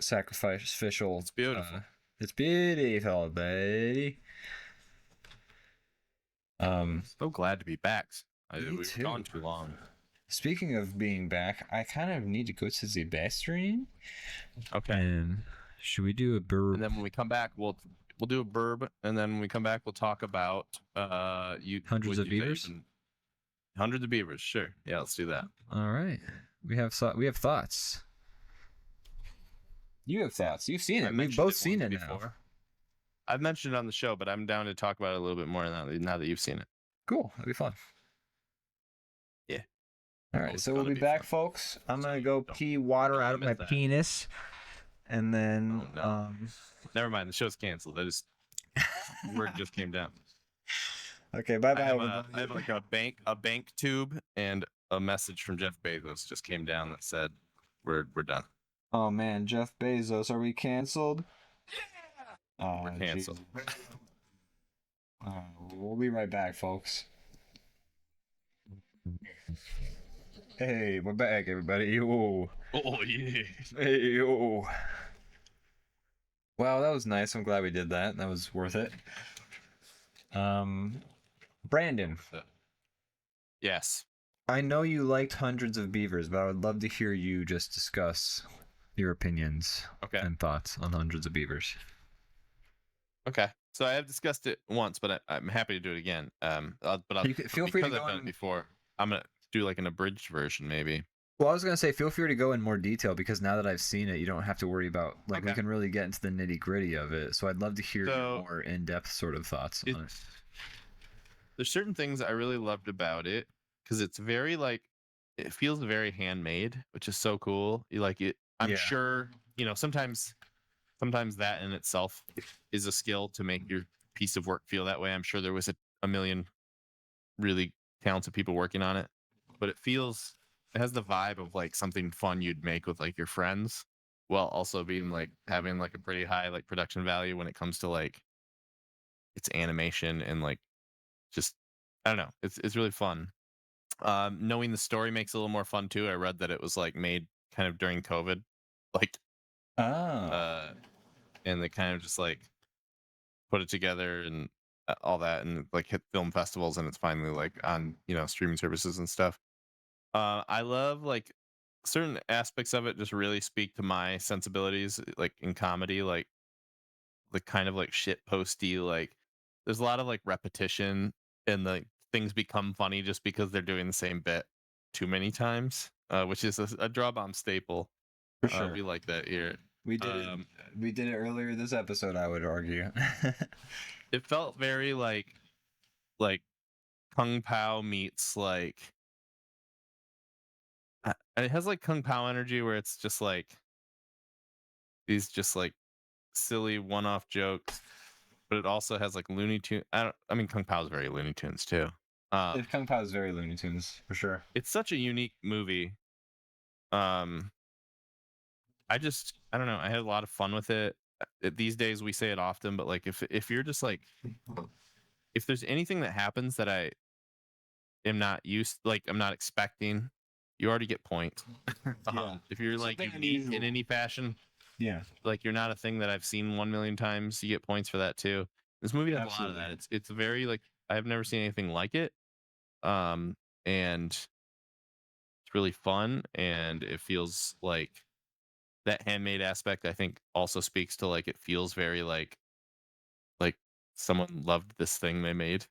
S1: sacrificial.
S2: It's beautiful.
S1: It's beautiful, baby.
S2: So glad to be back. We've gone too long.
S1: Speaking of being back, I kind of need to go to the best stream.
S2: Okay.
S1: And should we do a burb?
S2: And then when we come back, we'll do a burb, and then when we come back, we'll talk about
S1: hundreds of beavers.
S2: Hundreds of beavers, sure. Yeah, let's do that.
S1: All right. We have thoughts. You have thoughts. You've seen it. We've both seen it before. Now.
S2: I've mentioned it on the show, but I'm down to talk about it a little bit more now that you've seen it.
S1: Cool. That'd be fun.
S2: Yeah.
S1: All right. So we'll be back, folks. I'm going to go pee water out of my penis. And then...
S2: Never mind. The show's canceled. Word just came down.
S1: Okay. Bye-bye.
S2: I have like a bank tube and a message from Jeff Bezos just came down that said, we're done.
S1: Oh man, Jeff Bezos, are we canceled?
S2: Yeah. Oh, we're canceled.
S1: We'll be right back, folks. Hey, we're back, everybody. Yo.
S2: Oh yeah.
S1: Hey yo. Wow, that was nice. I'm glad we did that. That was worth it. Brandon.
S2: Yes.
S1: I know you liked Hundreds of Beavers, but I would love to hear you just discuss your opinions and thoughts on Hundreds of Beavers.
S2: Okay, so I have discussed it once, but I'm happy to do it again.
S1: Feel free to go
S2: I've done it before. I'm gonna do like an abridged version, maybe.
S1: Well, I was gonna say, feel free to go in more detail because now that I've seen it, you don't have to worry about we can really get into the nitty gritty of it. So I'd love to hear your more in depth sort of thoughts on it.
S2: There's certain things I really loved about it because it's very it feels very handmade, which is so cool. You like it. I'm sure, sometimes that in itself is a skill to make your piece of work feel that way. I'm sure there was a million really talented people working on it, but it has the vibe of like something fun you'd make with like your friends, while also being like having like a pretty high like production value when it comes to like its animation and like just I don't know, it's really fun. Knowing the story makes it a little more fun too. I read that it was like made kind of during COVID, like
S1: Oh,
S2: uh, and they kind of just like put it together and all that, and like hit film festivals, and it's finally like on streaming services and stuff. I love like certain aspects of it just really speak to my sensibilities, like in comedy, like the kind of like shit posty, like there's a lot of like repetition and the things become funny just because they're doing the same bit too many times, which is a DrawBomb staple.
S1: for sure.
S2: We like that here.
S1: We did it. We did it earlier this episode, I would argue.
S2: It felt very like Kung Pao meets like and it has like Kung Pao energy where it's just like these just like silly one-off jokes, but it also has like Looney Tune. I mean, Kung Pao is very Looney Tunes too.
S1: If Kung Pao is very Looney Tunes for sure.
S2: It's such a unique movie. Um, I don't know. I had a lot of fun with it. These days we say it often, but like if you're just like if there's anything that happens that I am not used, like I'm not expecting, you already get points.
S1: Yeah.
S2: If you're like
S1: Something
S2: unique
S1: unusual.
S2: in any fashion,
S1: Yeah.
S2: like you're not a thing that I've seen 1 million times, you get points for that too. This movie has a lot of
S1: Absolutely.
S2: that. It's very like I've never seen anything like it. And it's really fun, and it feels like that handmade aspect I think also speaks to like it feels very like someone loved this thing they made.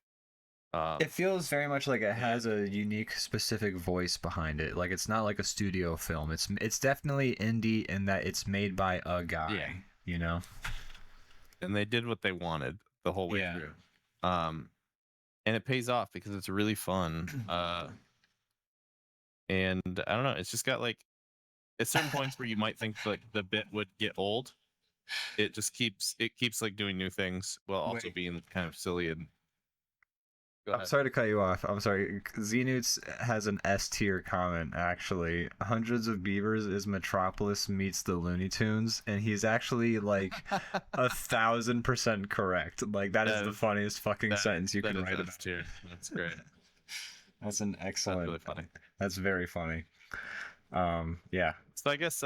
S1: It feels very much like it has a unique, specific voice behind it. Like it's not like a studio film. It's definitely indie in that it's made by a guy.
S2: Yeah.
S1: You know.
S2: And they did what they wanted the whole way
S1: Yeah.
S2: through. And it pays off because it's really fun. And I don't know, it's just got like at certain points where you might think like the bit would get old, it keeps like doing new things while also
S1: Wait.
S2: being kind of silly and
S1: I'm sorry to cut you off. I'm sorry. Xenoots has an S tier comment, actually. Hundreds of Beavers is Metropolis meets the Looney Tunes, and he's actually like 1,000% correct. Like, that is the funniest fucking sentence you can write about.
S2: Tier. That's great.
S1: That's an excellent.
S2: That's really funny.
S1: That's very funny. Yeah.
S2: So I guess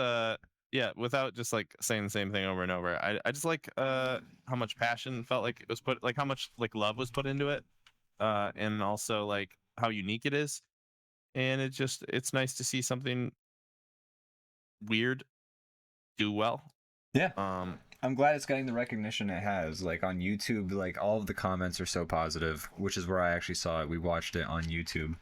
S2: yeah, without just like saying the same thing over and over, I just like how much passion felt like it was put, like how much like love was put into it. And also like how unique it is, and it's nice to see something weird do well.
S1: Yeah. I'm glad it's getting the recognition it has. Like on YouTube, like all of the comments are so positive, which is where I actually saw it. We watched it on YouTube.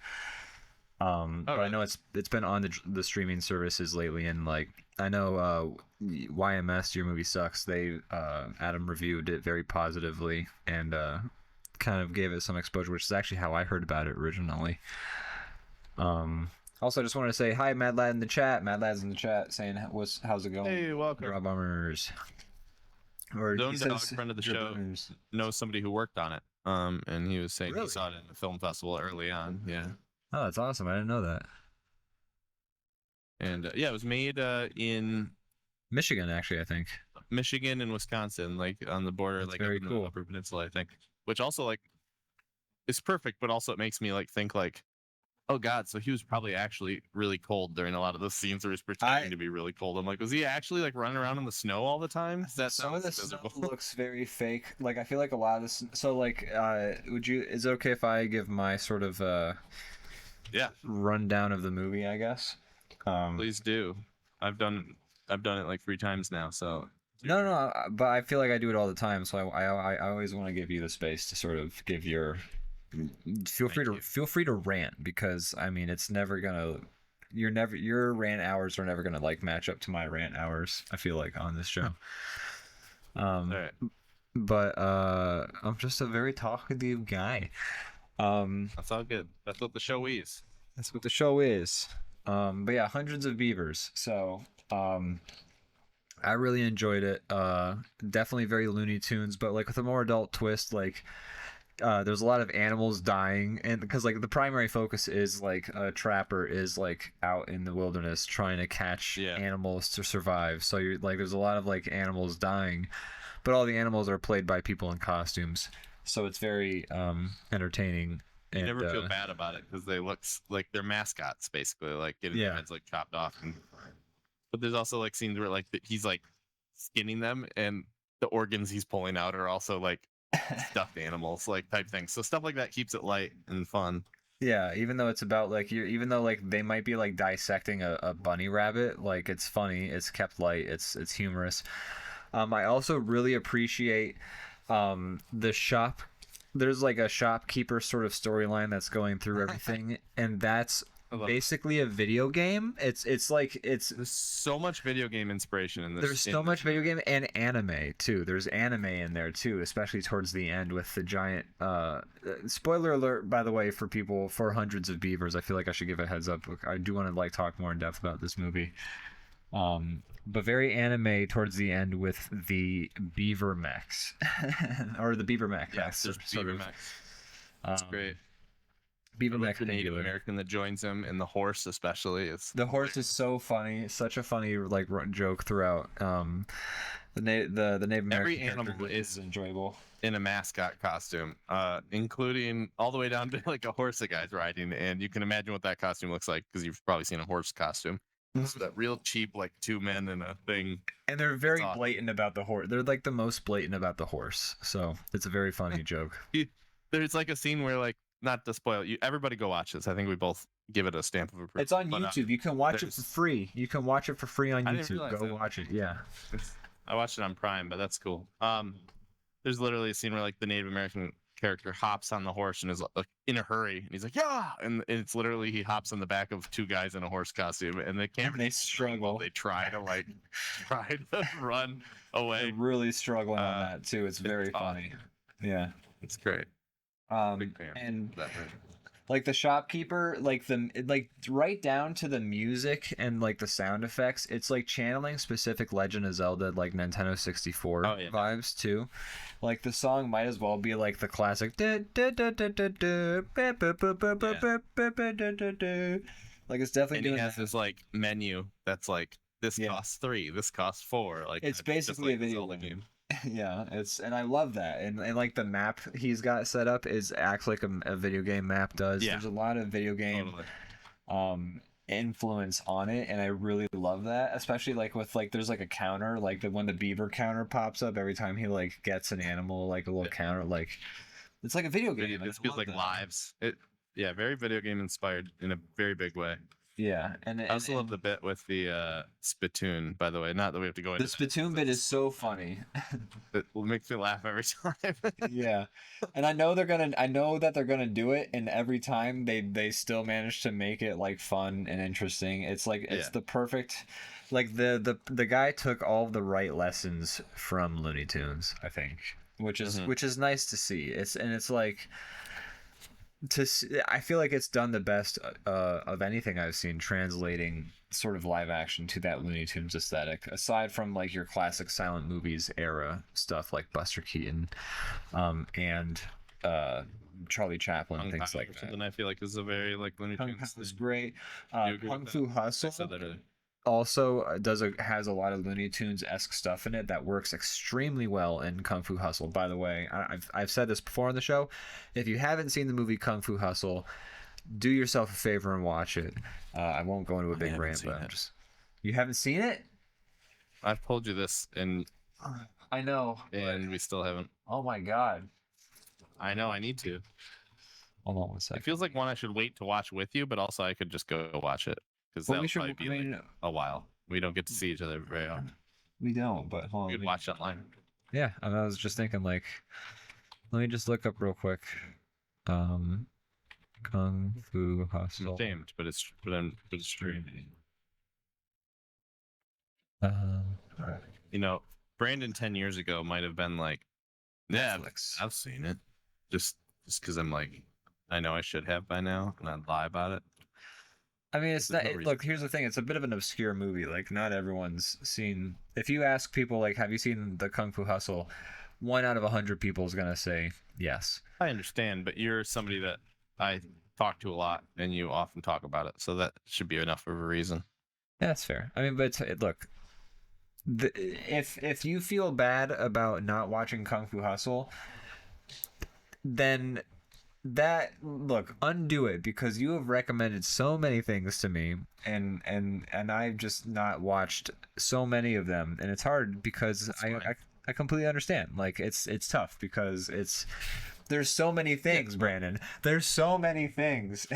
S1: But I know it's been on the streaming services lately, and like I know YMS Your Movie Sucks. They Adam reviewed it very positively and kind of gave it some exposure, which is actually how I heard about it originally. Also, I just wanted to say hi, Mad Lad in the chat. Mad Lad's in the chat saying, how's it going?
S2: Hey, welcome.
S1: DrawBombers. Or
S2: Zone Dog, friend of the show, knows somebody who worked on it. And he was saying he saw it in the film festival early on. Yeah.
S1: Oh, that's awesome. I didn't know that.
S2: And yeah, it was made in
S1: Michigan, actually, I think.
S2: Michigan and Wisconsin, like on the border,
S1: That's
S2: like
S1: very
S2: up in
S1: cool.
S2: the Upper Peninsula, I think. Which also like it's perfect, but also it makes me like think like, oh god, so he was probably actually really cold during a lot of the scenes where he's pretending to be really cold. I'm like, was he actually like running around in the snow all the time?
S1: Some of the snow looks very fake. Like I feel like a lot of this. So like, is it okay if I give my sort of rundown of the movie? I guess.
S2: Please do. I've done it like 3 times now, so.
S1: No, but I feel like I do it all the time, so I always want to give you the space to sort of give your. Feel free to rant, because I mean it's never gonna. Your rant hours are never gonna like match up to my rant hours. I feel like on this show.
S2: All right.
S1: But I'm just a very talkative guy.
S2: That's all good. That's what the show is.
S1: That's what the show is. But yeah, hundreds of Beavers. So I really enjoyed it. Definitely very Looney Tunes, but like with a more adult twist. Like there's a lot of animals dying, and because like the primary focus is like a trapper is like out in the wilderness trying to catch animals to survive. So you're like there's a lot of like animals dying, but all the animals are played by people in costumes, so it's very entertaining.
S2: You
S1: And,
S2: never feel bad about it because they look like they're mascots, basically, like getting their heads like chopped off. But there's also like scenes where like he's like skinning them, and the organs he's pulling out are also like stuffed animals, like type things. So stuff like that keeps it light and fun.
S1: Yeah, even though it's about like even though like they might be like dissecting a bunny rabbit, like it's funny, it's kept light, it's humorous. I also really appreciate the shop. There's like a shopkeeper sort of storyline that's going through everything, and that's basically a video game. It's like
S2: there's so much video game inspiration in this.
S1: There's so much video game and anime too. There's anime in there too, especially towards the end with the giant spoiler alert, by the way, for people, for Hundreds of Beavers. I feel like I should give a heads up. I do want to like talk more in depth about this movie. But very anime towards the end with the beaver mechs or the beaver mech.
S2: Yes, there's beaver mechs. That's great.
S1: Beaver mech,
S2: the Native American that joins him, and the horse especially.
S1: The horse is so funny, such a funny like joke throughout. The Native American
S2: every animal is
S1: enjoyable
S2: in a mascot costume, including all the way down to like a horse that guy's riding, and you can imagine what that costume looks like because you've probably seen a horse costume. So that real cheap like 2 men in a thing,
S1: and they're very blatant about the horse. They're like the most blatant about the horse, so it's a very funny joke.
S2: There's like a scene where like, not to spoil you, everybody go watch this. I think we both give it a stamp of approval.
S1: It's on YouTube. You can watch it for free. You can watch it for free on YouTube. Go watch it. Yeah.
S2: I watched it on Prime, but that's cool. There's literally a scene where like the Native American character hops on the horse and is like in a hurry, and he's like, yeah, and it's literally he hops on the back of 2 guys in a horse costume, and the camera,
S1: they struggle.
S2: They try to run away.
S1: They're really struggling on that too. It's very funny. Yeah,
S2: it's great.
S1: And like the shopkeeper, like right down to the music and like the sound effects, it's like channeling specific Legend of Zelda, like Nintendo 64 vibes too. Like the song might as well be like the classic. Like it's definitely doing.
S2: He has this like menu that's like this costs 3, this costs 4. Like
S1: it's basically a video game. Yeah, and I love that, and like the map he's got set up acts like a video game map does. There's a lot of video game influence on it, and I really love that, especially like with like there's like a counter, like when the beaver counter pops up every time he like gets an animal, like a little counter, like it's like a video game.
S2: It feels like lives. Very video game inspired in a very big way.
S1: Yeah, and
S2: I also love the bit with the spittoon, by the way. Not that we have to go into
S1: the spittoon bit is so funny.
S2: It makes me laugh every time.
S1: Yeah, and I know that they're gonna do it, and every time they still manage to make it like fun and interesting. It's like it's the perfect, like the guy took all the right lessons from Looney Tunes, I think, which is nice to see. It's like. I feel like it's done the best of anything I've seen translating sort of live action to that Looney Tunes aesthetic, aside from like your classic silent movies era stuff like Buster Keaton and Charlie Chaplin, things like that.
S2: Something I feel like is a very like Looney Tunes.
S1: Is great. Kung Fu Hustle also has a lot of Looney Tunes-esque stuff in it that works extremely well in Kung Fu Hustle. By the way, I've said this before on the show. If you haven't seen the movie Kung Fu Hustle, do yourself a favor and watch it. I won't go into a big rant, but you haven't seen it?
S2: I've told you this, and
S1: I know,
S2: and we still haven't.
S1: Oh my god!
S2: I know. I need to.
S1: Hold on one second.
S2: It feels like one I should wait to watch with you, but also I could just go watch it. Because that'll probably be like a while. We don't get to see each other very often.
S1: We don't, but hold on.
S2: You could watch online.
S1: Yeah, I was just thinking, like, let me just look up real quick. Kung Fu Hustle.
S2: I'm ashamed, but it's true. You know, Brandon 10 years ago might have been like, yeah, Netflix. I've seen it. Just because I'm like, I know I should have by now, and I'd lie about it.
S1: I mean, it's not. Look, here's the thing. It's a bit of an obscure movie. Like, not everyone's seen. If you ask people, like, have you seen the Kung Fu Hustle? 1 out of 100 people is gonna say yes.
S2: I understand, but you're somebody that I talk to a lot, and you often talk about it, so that should be enough of a reason.
S1: Yeah, that's fair. I mean, but look, if you feel bad about not watching Kung Fu Hustle, then undo it, because you have recommended so many things to me, and I've just not watched so many of them, and it's hard because I completely understand. Like it's tough because there's so many things, Brandon. There's so many things.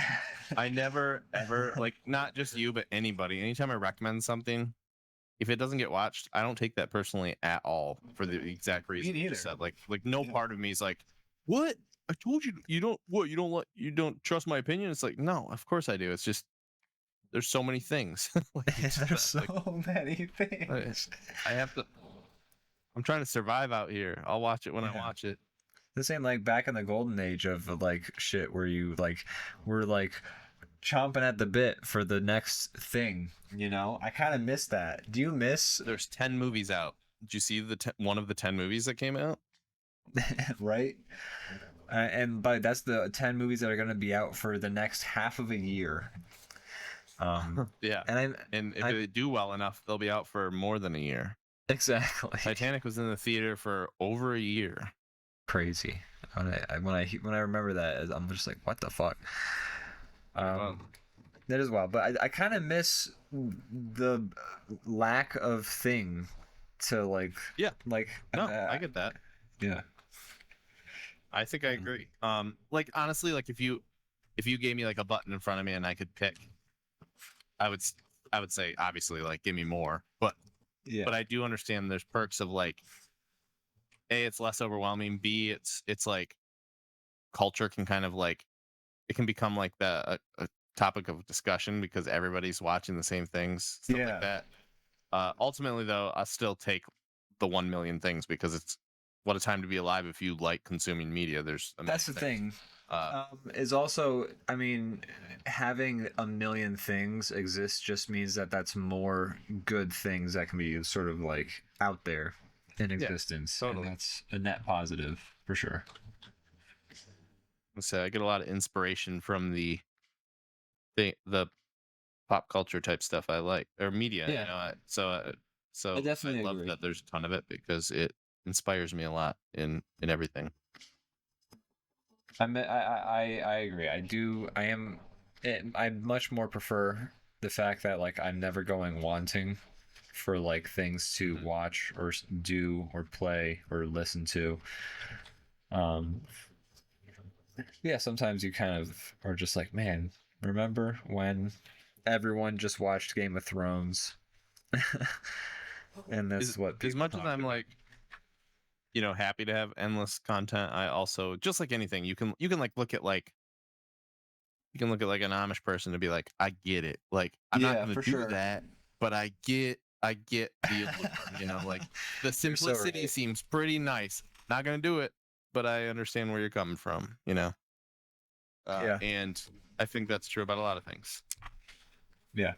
S2: I never ever, like, not just you, but anybody. Anytime I recommend something, if it doesn't get watched, I don't take that personally at all, for the exact reason you just said. Like no part of me is like, what? I told you you don't trust my opinion. It's like, no, of course I do. It's just there's so many things.
S1: There's so many things.
S2: I have to. I'm trying to survive out here. I'll watch it when I watch it.
S1: This ain't like back in the golden age of like shit where you like were like chomping at the bit for the next thing. You know, I kind of miss that. Do you miss?
S2: There's 10 movies out. Did you see one of the 10 movies that came out?
S1: Right. And that's the 10 movies that are going to be out for the next half of a year.
S2: Yeah. And if they do well enough, they'll be out for more than a year.
S1: Exactly.
S2: Titanic was in the theater for over a year.
S1: Crazy. When I remember that, I'm just like, what the fuck? That is wild. But I kind of miss the lack of thing to like.
S2: Yeah.
S1: Like.
S2: No, I get that.
S1: Yeah.
S2: I think I agree. Like honestly, like if you gave me like a button in front of me and I could pick, I would say obviously like give me more, but yeah. But I do understand there's perks of like, A, it's less overwhelming. B, it's like culture can kind of like, it can become like a topic of discussion because everybody's watching the same things, stuff like that. Ultimately though, I still take the 1 million things because it's what a time to be alive if you like consuming media. That's
S1: the thing. Is also, I mean, having 1 million things exist just means that that's more good things that can be sort of like out there in existence. Totally. And that's a net positive for sure.
S2: So I get a lot of inspiration from the pop culture type stuff I like, or media. Yeah. You know, so I definitely love that there's a ton of it because it inspires me a lot in everything.
S1: I agree. I much more prefer the fact that like I'm never going wanting for like things to watch or do or play or listen to. Yeah, sometimes you kind of are just like, man, remember when everyone just watched Game of Thrones? And that's what
S2: as much as I'm like, you know, happy to have endless content, I also, just like anything, you can like look at like an Amish person to be like, I get it. Like I'm not gonna do that, but I get the you know, like the simplicity seems pretty nice. Not gonna do it, but I understand where you're coming from, you know. And I think that's true about a lot of things.
S1: Yeah.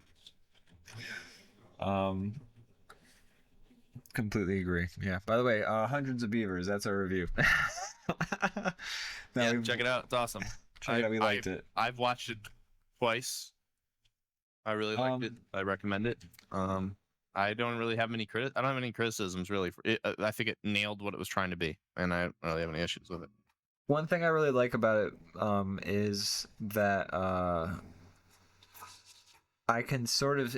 S1: Completely agree. Yeah. By the way, Hundreds of Beavers. That's our review.
S2: Check it out. It's awesome.
S1: We liked it.
S2: I've watched it twice. I really liked it. I recommend it. I don't really have I don't have any criticisms really for it. I think it nailed what it was trying to be, and I don't really have any issues with it.
S1: One thing I really like about it is that I can sort of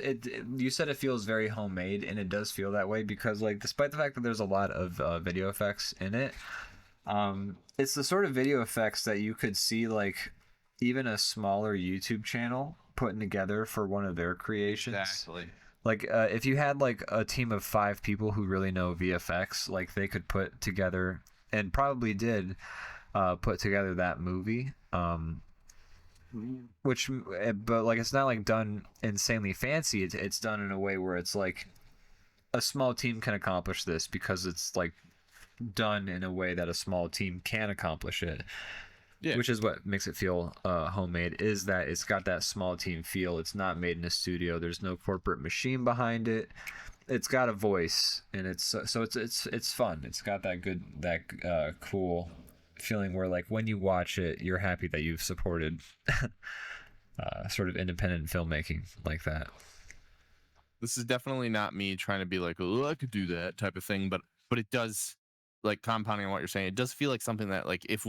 S1: you said it feels very homemade, and it does feel that way because like despite the fact that there's a lot of video effects in it, it's the sort of video effects that you could see like even a smaller YouTube channel putting together for one of their creations.
S2: Exactly.
S1: Like if you had like a team of 5 people who really know VFX, like they could put together and probably did put together that movie. But like it's not like done insanely fancy. It's done in a way where it's like a small team can accomplish this because it's like done in a way that a small team can accomplish it. Yeah. Which is what makes it feel homemade, is that it's got that small team feel. It's not made in a studio. There's no corporate machine behind it. it's got a voice, and it's fun. It's got that good cool feeling where like when you watch it, you're happy that you've supported sort of independent filmmaking like that.
S2: This is definitely not me trying to be like, oh, I could do that type of thing, but it does, like, compounding on what you're saying, it does feel like something that, like, if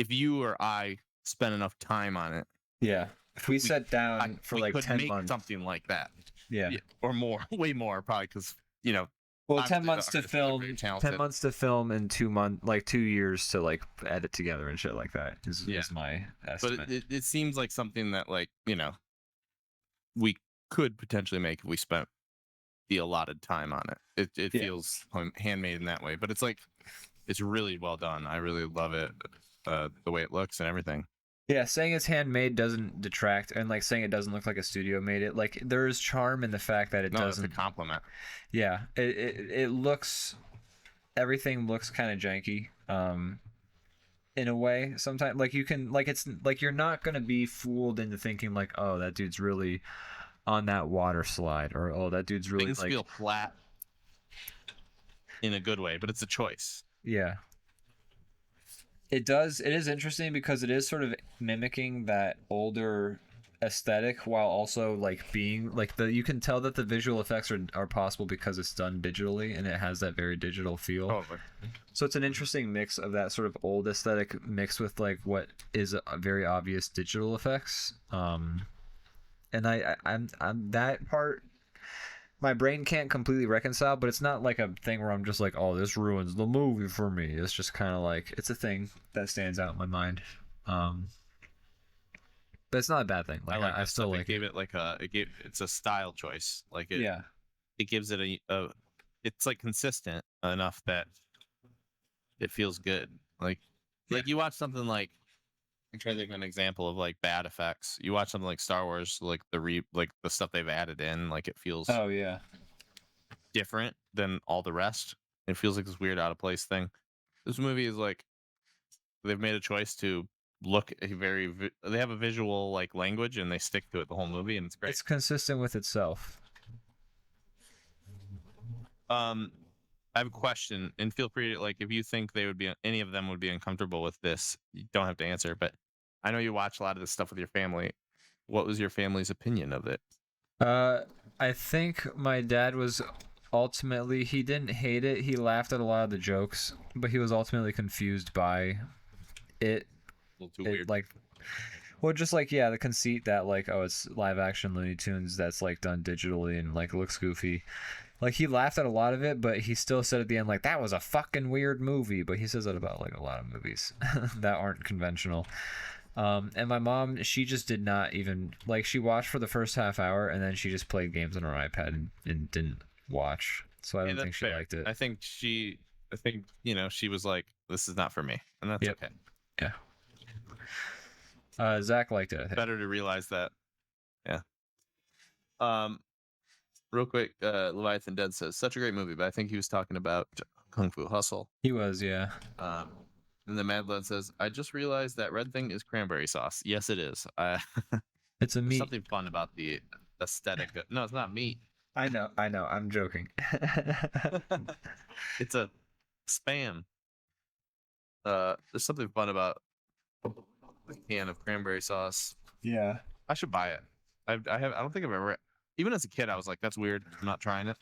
S2: you or I spend enough time on it,
S1: Yeah. If we sat down for
S2: we
S1: like
S2: could
S1: 10
S2: make
S1: months.
S2: something like that.
S1: Yeah.
S2: Or more, way more, probably, because
S1: Well, 10
S2: obviously
S1: months
S2: the
S1: to
S2: artists are
S1: film,
S2: very
S1: 10
S2: talented.
S1: months to film, and 2 years to like edit together and shit like that is my estimate.
S2: But it seems like something that, like, we could potentially make if we spent the allotted time on it. It feels handmade in that way, but it's like, it's really well done. I really love it, the way it looks and everything.
S1: Yeah, saying it's handmade doesn't detract, and like saying it doesn't look like a studio made it. Like there is charm in the fact that it doesn't.
S2: It's a compliment.
S1: Yeah, it looks, everything looks kind of janky. In a way, sometimes like you can like it's like you're not gonna be fooled into thinking like, oh, that dude's really on that water slide, or oh, that dude's really
S2: Things
S1: like
S2: feel flat in a good way, but it's a choice.
S1: Yeah. It does. It is interesting because it is sort of mimicking that older aesthetic while also like being like you can tell that the visual effects are possible because it's done digitally and it has that very digital feel.
S2: Totally.
S1: So it's an interesting mix of that sort of old aesthetic mixed with like what is a very obvious digital effects. And I'm that part, my brain can't completely reconcile, but it's not like a thing where I'm just like, oh, this ruins the movie for me. It's just kind of like, it's a thing that stands out in my mind. But it's not a bad thing. Like I still like
S2: gave it like it's a style choice. Like it gives it it's like consistent enough that it feels good. Like you watch something like, I'm trying to think of an example of like bad effects. You watch something like Star Wars, like the stuff they've added in, like it feels different than all the rest. It feels like this weird out of place thing. This movie is like, they've made a choice to look they have a visual like language and they stick to it the whole movie, and it's great.
S1: It's consistent with itself.
S2: I have a question, and feel free to, like, if you think any of them would be uncomfortable with this, you don't have to answer, but I know you watch a lot of this stuff with your family. What was your family's opinion of it?
S1: I think my dad was ultimately, he didn't hate it. He laughed at a lot of the jokes, but he was ultimately confused by it.
S2: A little too weird.
S1: Like, well, just like, yeah, the conceit that like, oh, it's live action Looney Tunes that's like done digitally and like looks goofy. Like, he laughed at a lot of it, but he still said at the end, like, that was a fucking weird movie. But he says that about like a lot of movies that aren't conventional. And my mom, she just did not even, like, she watched for the first half hour and then she just played games on her iPad and didn't watch. So I don't think she liked it.
S2: I think she was like, this is not for me, and that's okay.
S1: Yeah. Zach liked it, I think.
S2: Better to realize that. Yeah. Real quick, Leviathan Dead says, such a great movie, but I think he was talking about Kung Fu Hustle.
S1: He was, yeah.
S2: And the Mad Lad says, I just realized that red thing is cranberry sauce. Yes, it is.
S1: It's a meat.
S2: Something fun about the aesthetic. No, it's not meat.
S1: I know. I'm joking.
S2: It's a Spam. There's something fun about a can of cranberry sauce.
S1: Yeah.
S2: I should buy it. I don't think I've ever, even as a kid, I was like, that's weird. I'm not trying it.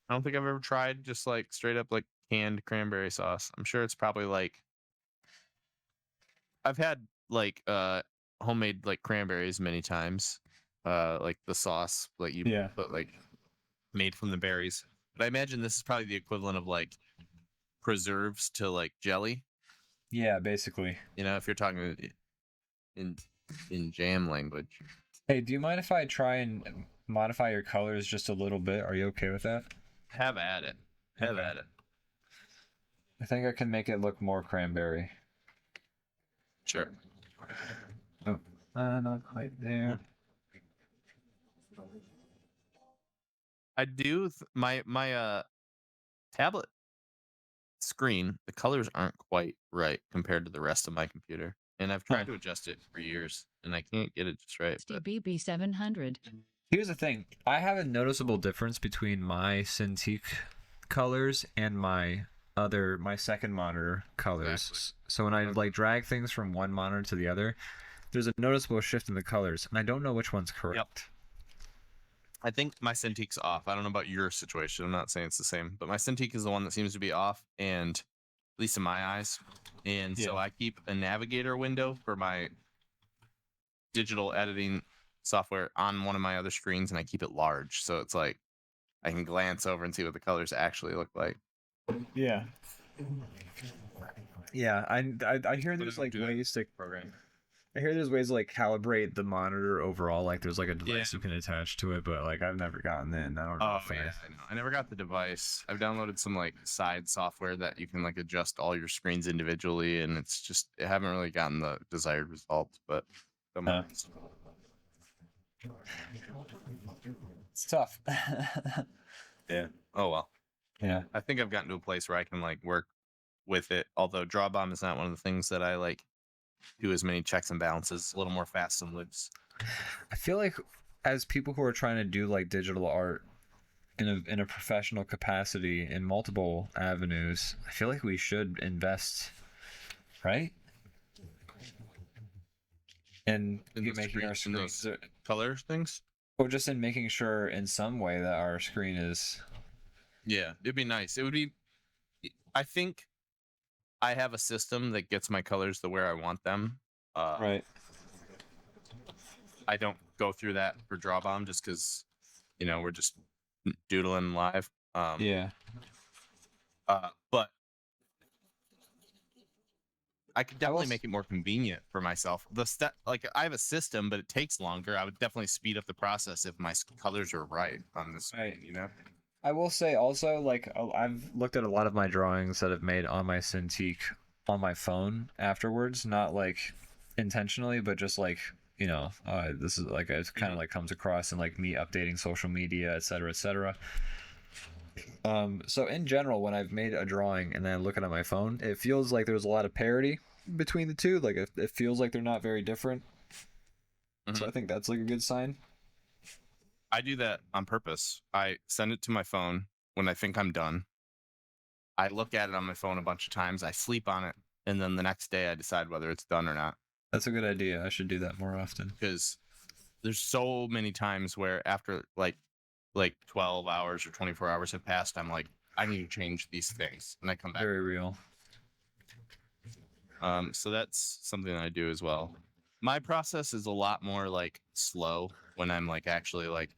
S2: I don't think I've ever tried just like straight up like canned cranberry sauce. I'm sure it's probably like, I've had like homemade like cranberries many times. Like the sauce like you put like made from the berries. But I imagine this is probably the equivalent of like preserves to like jelly.
S1: Yeah, basically.
S2: You know, if you're talking in jam language.
S1: Hey, do you mind if I try and modify your colors just a little bit? Are you okay with that?
S2: Have at it. Have at it.
S1: I think I can make it look more cranberry.
S2: Sure.
S1: Oh, not quite there.
S2: I do my tablet screen, the colors aren't quite right compared to the rest of my computer, and I've tried to adjust it for years and I can't get it just right.
S3: BB700.
S1: Here's the thing. I have a noticeable difference between my Cintiq colors and my second monitor colors.
S2: Exactly.
S1: So when I like drag things from one monitor to the other, there's a noticeable shift in the colors, and I don't know which one's correct.
S2: I think my Cintiq's off. I don't know about your situation. I'm not saying it's the same, but my Cintiq is the one that seems to be off, and at least in my eyes. And so I keep a navigator window for my digital editing software on one of my other screens, and I keep it large, so it's like I can glance over and see what the colors actually look like.
S1: Yeah. Yeah, I hear there's like ways to
S2: program.
S1: I hear there's ways to like calibrate the monitor overall. Like there's like a device you can attach to it, but like I've never gotten in. I don't know.
S2: Oh yeah, I never got the device. I've downloaded some like side software that you can like adjust all your screens individually, and it's just I haven't really gotten the desired results. But
S1: it's tough.
S2: Yeah. Oh well.
S1: Yeah.
S2: I think I've gotten to a place where I can like work with it. Although DrawBomb is not one of the things that I like do as many checks and balances. A little more fast and loose.
S1: I feel like as people who are trying to do like digital art in a professional capacity in multiple avenues, I feel like we should invest, right? In making our screens
S2: color things,
S1: or just in making sure in some way that our screen is.
S2: Yeah, it'd be nice. It would be. I think I have a system that gets my colors the where I want them.
S1: Right.
S2: I don't go through that for DrawBomb just because, we're just doodling live.
S1: Yeah.
S2: But I could definitely make it more convenient for myself. Like I have a system, but it takes longer. I would definitely speed up the process if my colors are right on this.
S1: Right. I will say also, like, I've looked at a lot of my drawings that I've made on my Cintiq on my phone afterwards, not like intentionally, but just like, this is like, it kind of like comes across in like me updating social media, etc., etc. So in general, when I've made a drawing and then I look at it on my phone, it feels like there's a lot of parity between the two. Like it feels like they're not very different. Mm-hmm. So I think that's like a good sign.
S2: I do that on purpose. I send it to my phone when I think I'm done. I look at it on my phone a bunch of times. I sleep on it, and then the next day I decide whether it's done or not.
S1: That's a good idea. I should do that more often.
S2: Because there's so many times where after like 12 hours or 24 hours have passed, I'm like, I need to change these things, and I come back.
S1: Very real.
S2: So that's something that I do as well. My process is a lot more like slow when I'm like actually like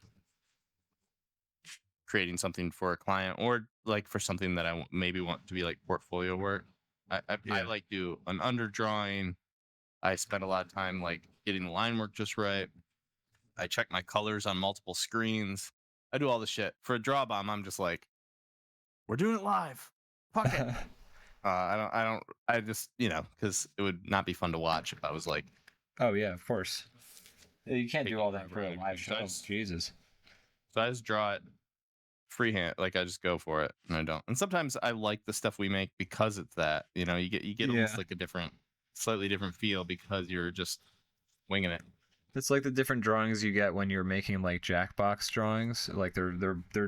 S2: creating something for a client or like for something that I maybe want to be like portfolio work. I like do an underdrawing. I spend a lot of time like getting the line work just right. I check my colors on multiple screens. I do all the shit. For a DrawBomb, I'm just like, we're doing it live. Fuck it. I just, because it would not be fun to watch if I was like,
S1: oh yeah, of course. You can't do all that for a live show. Jesus.
S2: So I just draw it freehand, like I just go for it, and I don't. And sometimes I like the stuff we make because it's that, you get almost like a slightly different feel because you're just winging it.
S1: It's like the different drawings you get when you're making like Jackbox drawings. Like they're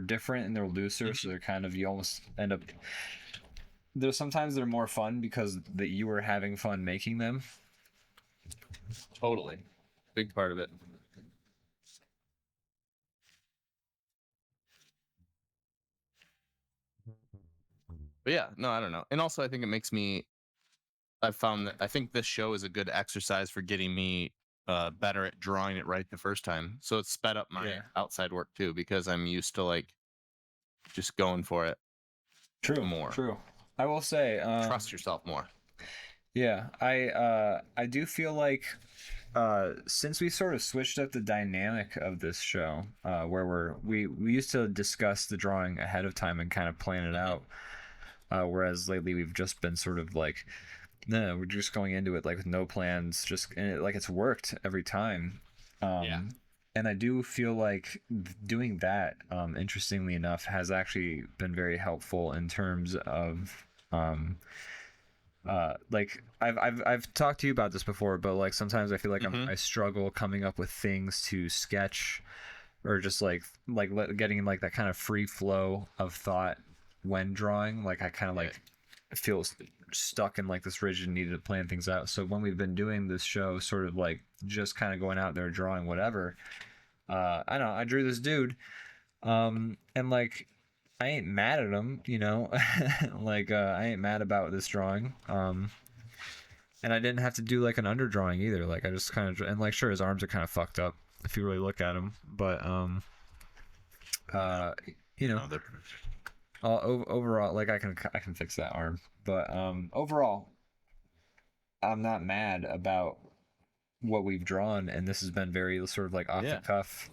S1: different and they're looser, so they're kind of, you almost end up. Sometimes they're more fun because that you were having fun making them.
S2: Totally, big part of it. But yeah, no, I don't know. And also I think it makes me, I've found that I think this show is a good exercise for getting me better at drawing it right the first time. So it's sped up my outside work too, because I'm used to like just going for it. True.
S1: I will say,
S2: trust yourself more.
S1: Yeah, I do feel like since we sort of switched up the dynamic of this show, where we used to discuss the drawing ahead of time and kind of plan it out, whereas lately we've just been sort of like, no, we're just going into it like with no plans, like it's worked every time. And I do feel like doing that, interestingly enough, has actually been very helpful in terms of like I've talked to you about this before, but like sometimes I feel like I struggle coming up with things to sketch or just like getting like that kind of free flow of thought when drawing. Like I kind of like feel stuck in like this rigid need to plan things out. So when we've been doing this show, sort of like just kind of going out there drawing whatever, I know I drew this dude, and like I ain't mad at him, you know, like I ain't mad about this drawing, and I didn't have to do like an underdrawing either. Like I just kind of, and like sure his arms are kind of fucked up if you really look at him, but you know, overall, like I can fix that arm, but overall, I'm not mad about what we've drawn, and this has been very sort of like off the cuff.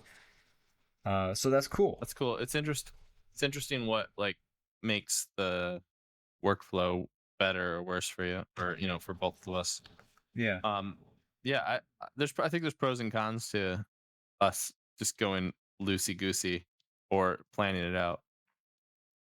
S1: So that's cool.
S2: That's cool. It's interesting what like makes the workflow better or worse for you, or you know, for both of us.
S1: Yeah.
S2: Yeah. I think there's pros and cons to us just going loosey goosey or planning it out.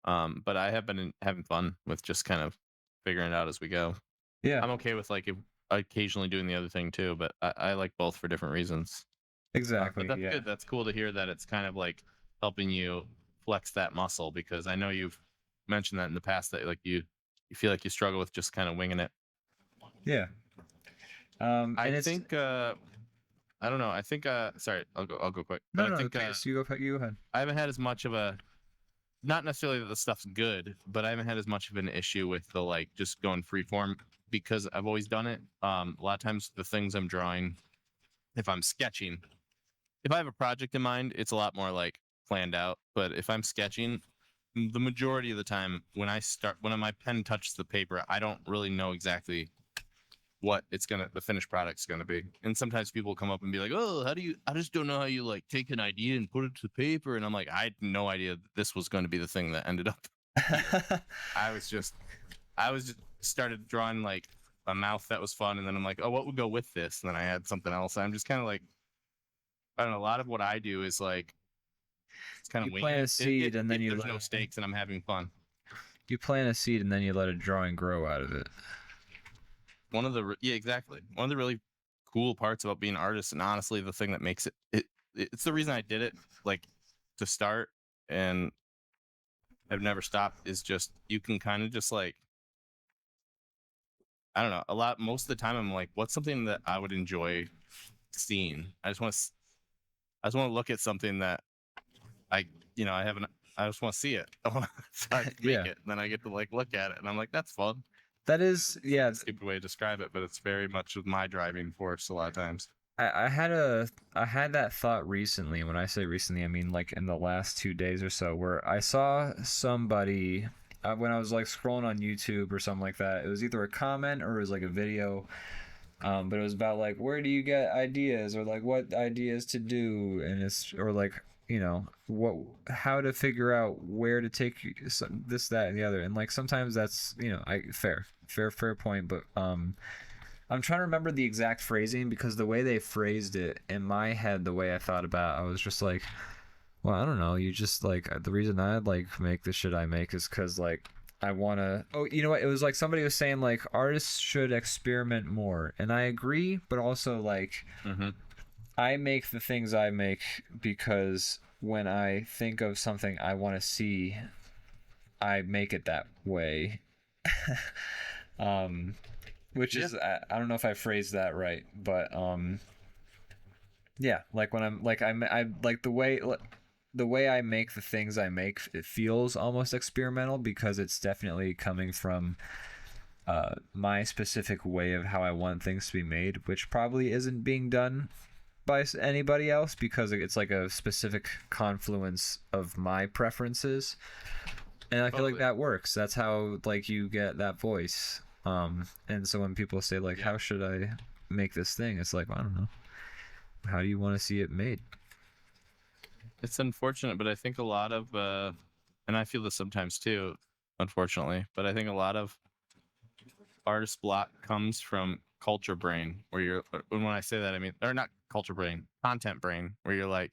S2: But I have been having fun with just kind of figuring it out as we go.
S1: Yeah.
S2: I'm okay with like occasionally doing the other thing too, but I like both for different reasons.
S1: Exactly.
S2: But that's good. That's cool to hear that it's kind of like helping you flex that muscle, because I know you've mentioned that in the past that like you feel like you struggle with just kind of winging it.
S1: Yeah.
S2: I think I don't know. I think sorry, I'll go quick.
S1: No,
S2: But
S1: no,
S2: I think
S1: please, you go ahead.
S2: I haven't had as much of a, not necessarily that the stuff's good, but I haven't had as much of an issue with the like just going free form, because I've always done it. A lot of times the things I'm drawing, if I'm sketching, if I have a project in mind, it's a lot more like planned out. But if I'm sketching, the majority of the time when my pen touches the paper, I don't really know exactly what the finished product's gonna be. And sometimes people come up and be like, "Oh, I just don't know how you like take an idea and put it to paper." And I'm like, I had no idea that this was going to be the thing that ended up here. I was just started drawing like a mouth that was fun, and then I'm like, oh, what would go with this? And then I had something else. I'm just kind of like, I don't know. A lot of what I do is like, it's kind of
S1: plant a seed and then
S2: there's no stakes and I'm having fun.
S1: You plant a seed and then you let a drawing grow out of it.
S2: Exactly. One of the really cool parts about being an artist, and honestly the thing that makes it's the reason I did it, like to start, and I've never stopped, is just you can kind of just like, I don't know, most of the time I'm like, what's something that I would enjoy seeing? I just want to look at something that I just want to see it. I want to make it, and then I get to like look at it, and I'm like, that's fun.
S1: That is, yeah.
S2: It's a stupid way to describe it, but it's very much my driving force a lot of times.
S1: I had that thought recently. When I say recently, I mean like in the last 2 days or so, where I saw somebody when I was like scrolling on YouTube or something like that. It was either a comment or it was like a video, but it was about like, where do you get ideas, or like what ideas to do, and it's, or like, you know, how to figure out where to take this, that, and the other. And like sometimes that's, you know, fair point, but I'm trying to remember the exact phrasing, because the way they phrased it in my head, the way I thought about it, I was just like, well, I don't know, you just like, the reason I like make the shit I make is because like I want to, oh, you know what, it was like somebody was saying like artists should experiment more, and I agree, but also like, I make the things I make because when I think of something I want to see, I make it that way. Which is, I don't know if I phrased that right, but yeah, like when I'm like, I like the way I make the things I make, it feels almost experimental, because it's definitely coming from my specific way of how I want things to be made, which probably isn't being done by anybody else, because it's like a specific confluence of my preferences, and I feel like that works. That's how like you get that voice. And so when people say like, how should I make this thing, it's like, well, I don't know, how do you want to see it made?
S2: It's unfortunate, but I think a lot of and I feel this sometimes too, unfortunately, but I think a lot of artist block comes from culture brain, where when I say that, I mean, or not culture brain, content brain, where you're like,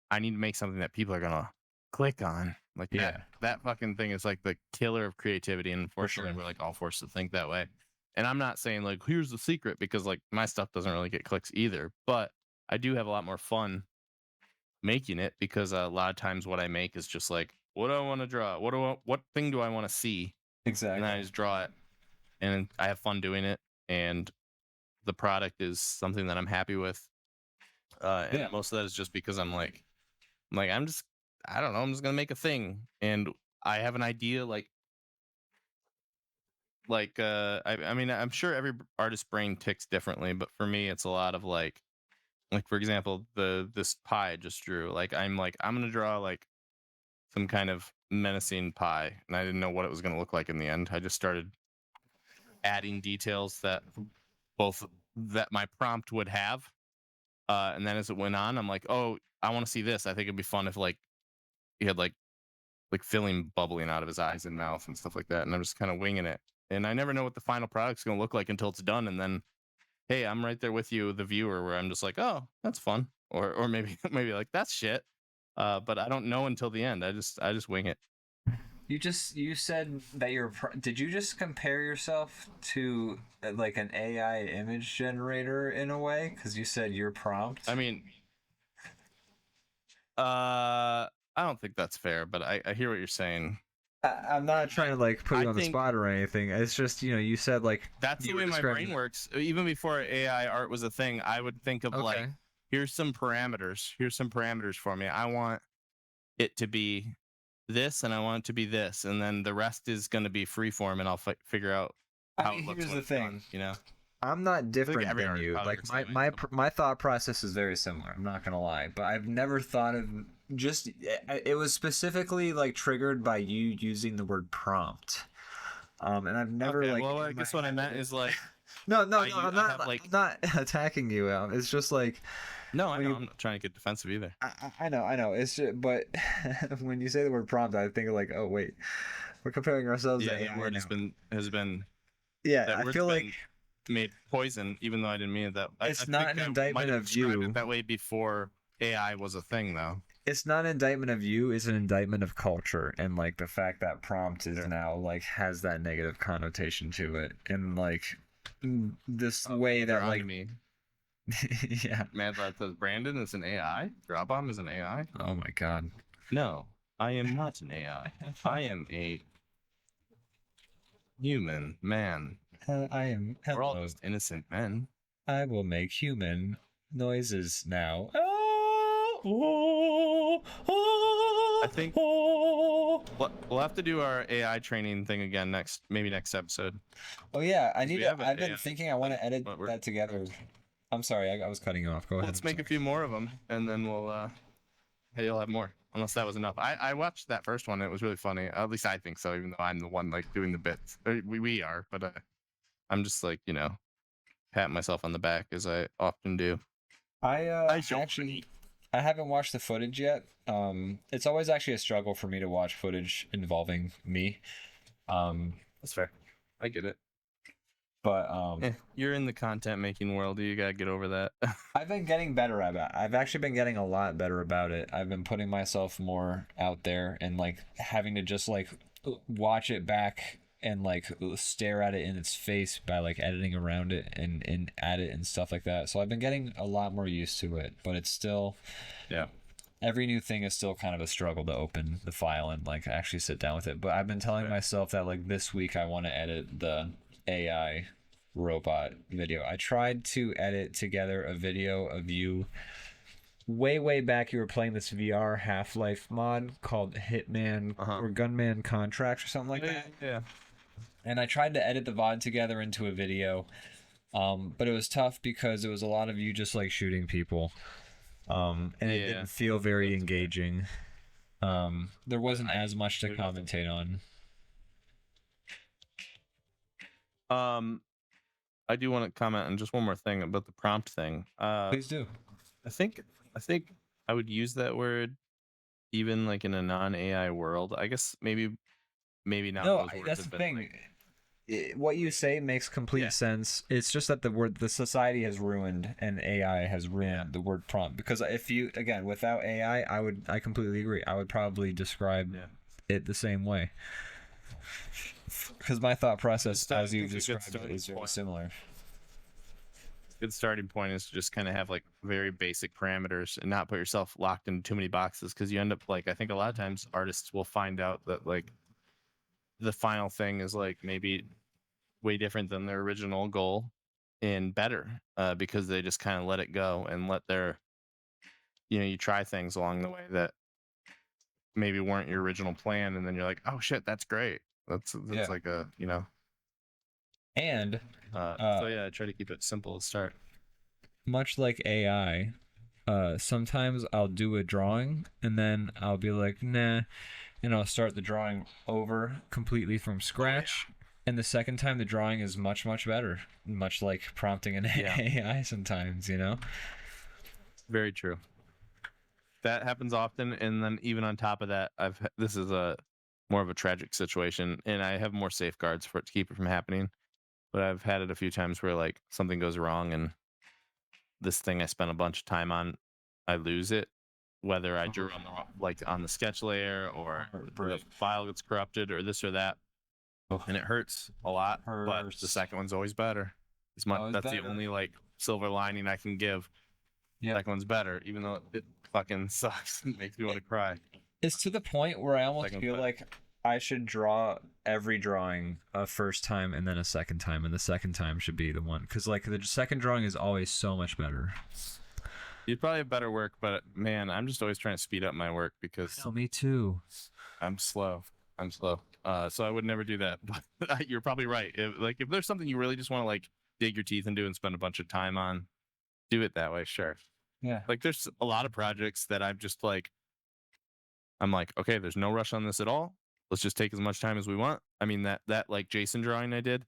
S2: I need to make something that people are gonna click on. Like that fucking thing is like the killer of creativity, and unfortunately we're like all forced to think that way. And I'm not saying like, here's the secret, because like my stuff doesn't really get clicks either, but I do have a lot more fun making it, because a lot of times what I make is just like, what do I want to draw? What thing do I want to see?
S1: Exactly.
S2: And then I just draw it, and I have fun doing it, and the product is something that I'm happy with. And most of that is just because I don't know, I'm just gonna make a thing, and I have an idea, I mean, I'm sure every artist's brain ticks differently, but for me it's a lot of like for example, this pie I just drew, I'm gonna draw like some kind of menacing pie, and I didn't know what it was gonna look like in the end. I just started adding details that my prompt would have, and then as it went on, I'm like, oh, I want to see this. I think it'd be fun if like he had like filling bubbling out of his eyes and mouth and stuff like that, and I'm just kind of winging it, and I never know what the final product's gonna look like until it's done, and then hey, I'm right there with you, the viewer, where I'm just like, oh, that's fun, or maybe maybe like that's shit, but I don't know until the end. I just wing it.
S1: You said that did you just compare yourself to like an AI image generator in a way? Because you said your prompt.
S2: I mean, I don't think that's fair, but I hear what you're saying.
S1: I'm not trying to like put you on the spot or anything. It's just, you said like
S2: that's the way my brain works. Even before AI art was a thing, I would think of like, here's some parameters. Here's some parameters for me. I want it to be this, and I want it to be this, and then the rest is going to be freeform, and I'll figure out how it looks.
S1: Here's the thing,
S2: done,
S1: I'm not different than you. Like my thought process is very similar. I'm not gonna lie, but I've never thought of it was specifically like triggered by you using the word prompt. And I've never
S2: well, I guess what I meant is like
S1: no, I'm not attacking you. It's just like
S2: no, I'm not trying to get defensive either.
S1: I know. It's just, but when you say the word prompt, I think like, oh wait, we're comparing ourselves.
S2: Yeah, that word has been.
S1: Yeah, I feel like
S2: made poison, even though I didn't mean it that.
S1: It's not an indictment of you.
S2: That way before AI was a thing, though.
S1: It's not an indictment of you. It's an indictment of culture, and like the fact that prompt is now like has that negative connotation to it, and like this way that like
S2: me.
S1: Yeah.
S2: Man, that says Brandon is an AI. DrawBomb is an AI.
S1: Oh my god.
S2: No, I am not an AI. I am a human man.
S1: I am. Hello.
S2: We're all just innocent men.
S1: I will make human noises now.
S2: I think we'll have to do our AI training thing again next episode.
S1: Oh yeah, I've been thinking I want to edit that together. I'm sorry, I was cutting you off. Go ahead.
S2: Let's make a few more of them, and then we'll you'll have more. Unless that was enough. I watched that first one. It was really funny. At least I think so, even though I'm the one like doing the bits. We are, but I'm just like, patting myself on the back as I often do.
S1: I haven't watched the footage yet. It's always actually a struggle for me to watch footage involving me.
S2: That's fair. I get it.
S1: But
S2: you're in the content making world. You gotta get over that.
S1: I've been getting better at it. I've actually been getting a lot better about it. I've been putting myself more out there and like having to just like watch it back and like stare at it in its face by like editing around it and add it and stuff like that. So I've been getting a lot more used to it, but it's still every new thing is still kind of a struggle to open the file and like actually sit down with it. But I've been telling myself that like this week I want to edit the AI robot video. I tried to edit together a video of you way back. You were playing this VR Half-Life mod called Hitman or Gunman Contracts or something like that.
S2: Yeah.
S1: And I tried to edit the VOD together into a video, but it was tough because it was a lot of you just like shooting people, and it didn't feel very engaging. There wasn't as much to commentate on.
S2: I do want to comment on just one more thing about the prompt thing.
S1: Please do.
S2: I think I would use that word even like in a non-AI world. I guess maybe not.
S1: No, that's the thing. What you say makes complete sense. It's just that the society has ruined and AI has ruined the word prompt. Because if you without AI, I completely agree. I would probably describe it the same way. Because my thought process, as you described, is very similar.
S2: good starting point is to just kind of have like very basic parameters and not put yourself locked into too many boxes, because you end up like, I think a lot of times artists will find out that like the final thing is like maybe way different than their original goal and better, because they just kind of let it go and let their, you try things along the way that maybe weren't your original plan, and then you're like, oh shit, that's great. That's
S1: Yeah.
S2: like a
S1: And
S2: so yeah, I try to keep it simple to start.
S1: much like AI, sometimes I'll do a drawing and then I'll be like, nah, and I'll start the drawing over completely from scratch. And the second time, the drawing is much, much better. Much like prompting an AI sometimes,
S2: Very true. That happens often, and then even on top of that, this is a more of a tragic situation, and I have more safeguards for it to keep it from happening. But I've had it a few times where like something goes wrong, and this thing I spent a bunch of time on, I lose it, whether I drew on the sketch layer, or the file gets corrupted, or this or that, and it hurts a lot. But the second one's always better. That's the only like silver lining I can give. Yeah, second one's better, even though it fucking sucks. It makes me want to cry.
S1: It's to the point where I almost feel like I should draw every drawing a first time and then a second time, and the second time should be the one, because like the second drawing is always so much better.
S2: You'd probably have better work, but man, I'm just always trying to speed up my work because
S1: me too.
S2: I'm slow. So I would never do that. But you're probably right. If there's something you really just want to like dig your teeth into and spend a bunch of time on, do it that way. Sure.
S1: Yeah.
S2: Like there's a lot of projects that I'm like, okay, there's no rush on this at all. Let's just take as much time as we want. I mean, that like Jason drawing I did,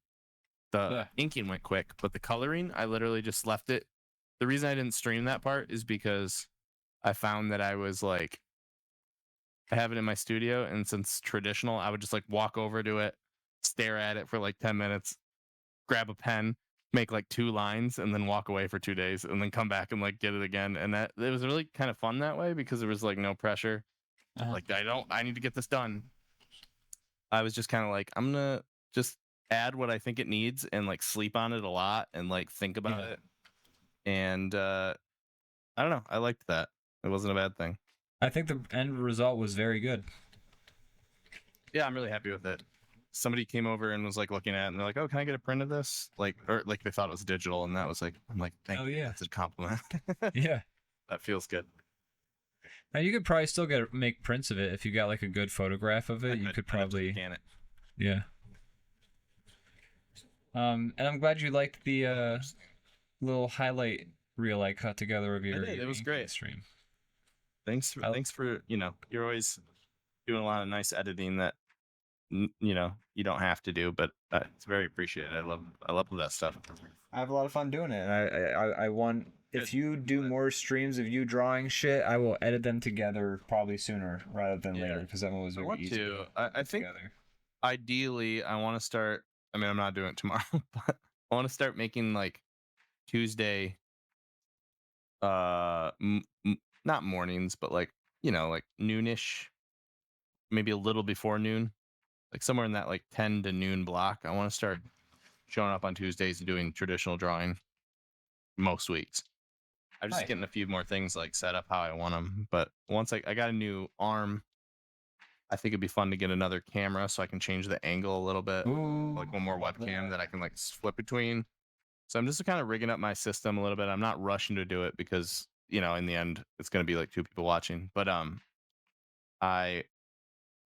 S2: the inking went quick, but the coloring, I literally just left it. The reason I didn't stream that part is because I found that I was like, I have it in my studio, and since traditional, I would just like walk over to it, stare at it for like 10 minutes, grab a pen, make like 2 lines, and then walk away for 2 days, and then come back and like get it again. And that it was really kind of fun that way, because there was like no pressure. Like I need to get this done. I was just kind of like, I'm gonna just add what I think it needs and like sleep on it a lot and like think about it. And I don't know, I liked that. It wasn't a bad thing.
S1: I think the end result was very good.
S2: Yeah, I'm really happy with it. Somebody came over and was like looking at it, and they're like, "Oh, can I get a print of this?" Or they thought it was digital, and that was like, I'm like, thank you. That's a compliment.
S1: Yeah,
S2: that feels good.
S1: Now you could probably still make prints of it if you got like a good photograph of it. You could probably
S2: scan it.
S1: Yeah. And I'm glad you liked the little highlight reel I cut together of your.
S2: I did. It was great.
S1: Stream.
S2: Thanks for you're always doing a lot of nice editing that you don't have to do, but it's very appreciated. I love that stuff.
S1: I have a lot of fun doing it, and I want, if you do more streams of you drawing shit, I will edit them together probably sooner rather than later, because that one was very easy to
S2: I think together. Ideally I want to start, I mean, I'm not doing it tomorrow, but I want to start making like Tuesday not mornings, but like like noonish, maybe a little before noon, like somewhere in that like 10 to noon block. I want to start showing up on Tuesdays and doing traditional drawing most weeks. I'm just getting a few more things like set up how I want them, but once I got a new arm, I think it'd be fun to get another camera so I can change the angle a little bit.
S1: Ooh,
S2: like one more webcam that I can like flip between. So I'm just kind of rigging up my system a little bit. I'm not rushing to do it because, in the end, it's going to be like 2 people watching. But I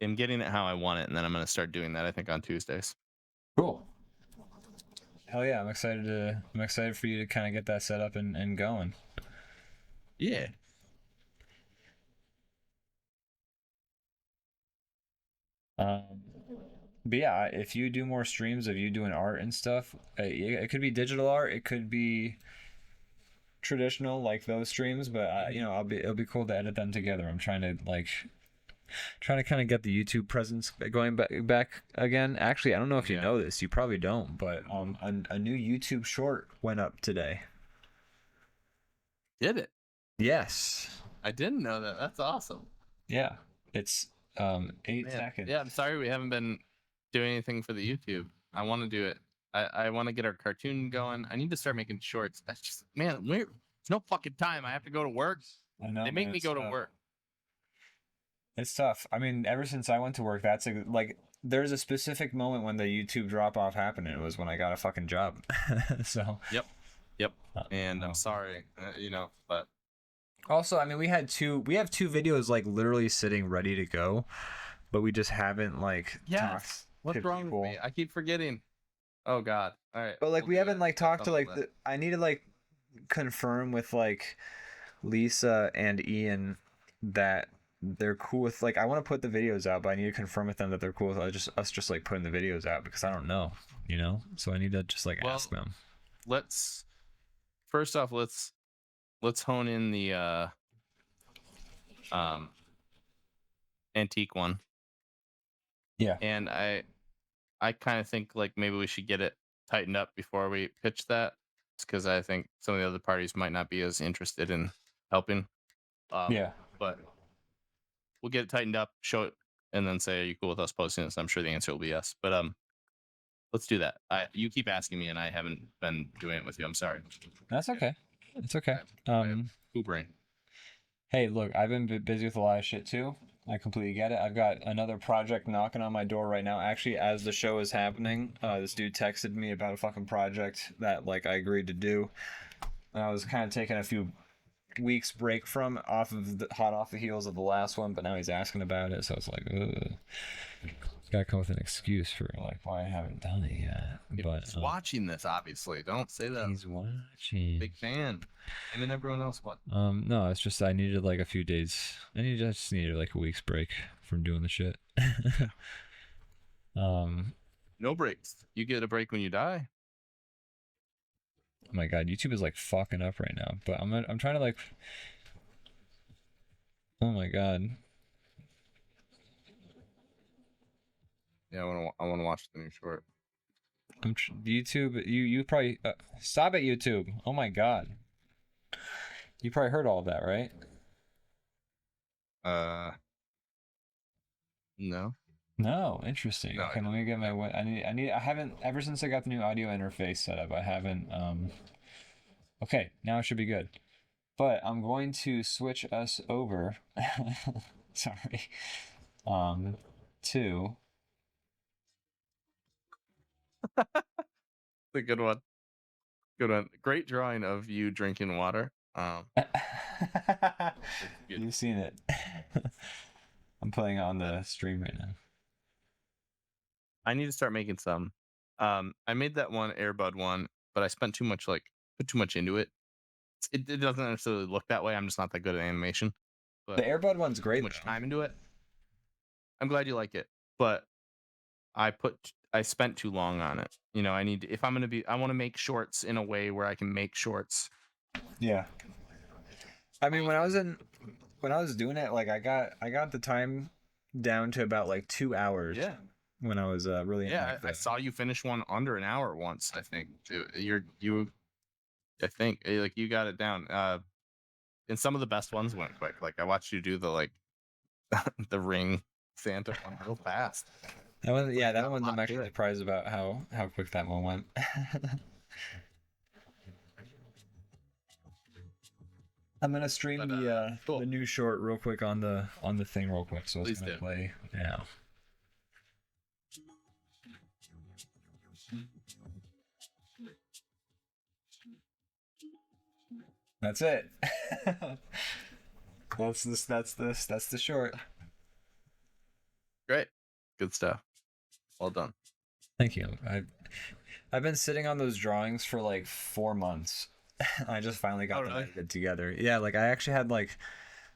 S2: am getting it how I want it, and then I'm going to start doing that, I think, on Tuesdays.
S1: Cool. Hell yeah, I'm excited for you to kind of get that set up and going.
S2: Yeah.
S1: But yeah, if you do more streams of you doing art and stuff, it could be digital art, it could be traditional like those streams, but it'll be cool to edit them together. I'm trying to kind of get the YouTube presence going back again. Actually, I don't know if you know this, you probably don't, but a new YouTube short went up today.
S2: Did it?
S1: Yes.
S2: I didn't know that. That's awesome.
S1: Yeah, it's 8 seconds.
S2: Yeah, I'm sorry we haven't been doing anything for the YouTube. I want to do it. I want to get our cartoon going. I need to start making shorts. That's just, man, there's no fucking time. I have to go to work.
S1: I know,
S2: They make
S1: man,
S2: me go to work.
S1: It's tough. I mean, ever since I went to work, that's like there's a specific moment when the YouTube drop off happened. And it was when I got a fucking job. So.
S2: Yep. And I'm sorry, but
S1: Also, I mean, we have two videos like literally sitting ready to go, but we just haven't like talked.
S2: What's wrong with me? I keep forgetting. Oh God. All right.
S1: But like we haven't like talked to like I need to like confirm with like Lisa and Ian that they're cool with like I want to put the videos out, but I need to confirm with them that they're cool with us just like putting the videos out because I don't know, So I need to just like ask them.
S2: First off, let's hone in the antique one.
S1: Yeah.
S2: And I kind of think like maybe we should get it tightened up before we pitch that, because I think some of the other parties might not be as interested in helping.
S1: Yeah.
S2: But we'll get it tightened up, show it, and then say, "Are you cool with us posting this?" I'm sure the answer will be yes. But let's do that. You keep asking me, and I haven't been doing it with you. I'm sorry.
S1: That's okay. It's okay.
S2: Poo brain.
S1: Hey, look, I've been busy with a lot of shit too. I completely get it. I've got another project knocking on my door right now. Actually, as the show is happening, this dude texted me about a fucking project that like I agreed to do. And I was kind of taking a few weeks break from hot off the heels of the last one, but now he's asking about it, so it's like, ugh. Gotta come with an excuse for like why I haven't done it yet. But
S2: he's watching this, obviously. Don't say that.
S1: He's watching.
S2: Big fan. And then everyone else what?
S1: No, it's just I needed like a few days. I just needed like a week's break from doing the shit.
S2: No breaks. You get a break when you die.
S1: Oh my god, YouTube is like fucking up right now. But I'm trying to like. Oh my god.
S2: Yeah, I want to watch the new short.
S1: YouTube, you probably stop it, YouTube. Oh my god. You probably heard all of that, right?
S2: No.
S1: No, interesting.
S2: No,
S1: okay, let me get my. I haven't ever since I got the new audio interface set up. I haven't. Okay, now it should be good. But I'm going to switch us over. Sorry. To.
S2: A good one. Good one. Great drawing of you drinking water.
S1: You've seen it. I'm putting it on the stream right now.
S2: I need to start making some. I made that one Airbud one, but I spent put too much into it. It doesn't necessarily look that way. I'm just not that good at animation. But
S1: the Airbud one's great.
S2: Too much time into it. I'm glad you like it, but I spent too long on it. I want to make shorts in a way where I can make shorts.
S1: Yeah. I mean, when I was doing it, like I got the time down to about like 2 hours.
S2: Yeah.
S1: When I was really.
S2: Yeah, I saw you finish one under an hour once. I think I think like you got it down. And some of the best ones went quick. Like I watched you do the like the ring Santa one real fast.
S1: That one, yeah, that one. I'm actually surprised about how quick that one went. I'm gonna stream the new short real quick on the thing real quick, so it's gonna play now. That's it. That's the short.
S2: Great. Good stuff. Well done.
S1: Thank you. I've been sitting on those drawings for like 4 months. I just finally got them edited together. Yeah, like I actually had like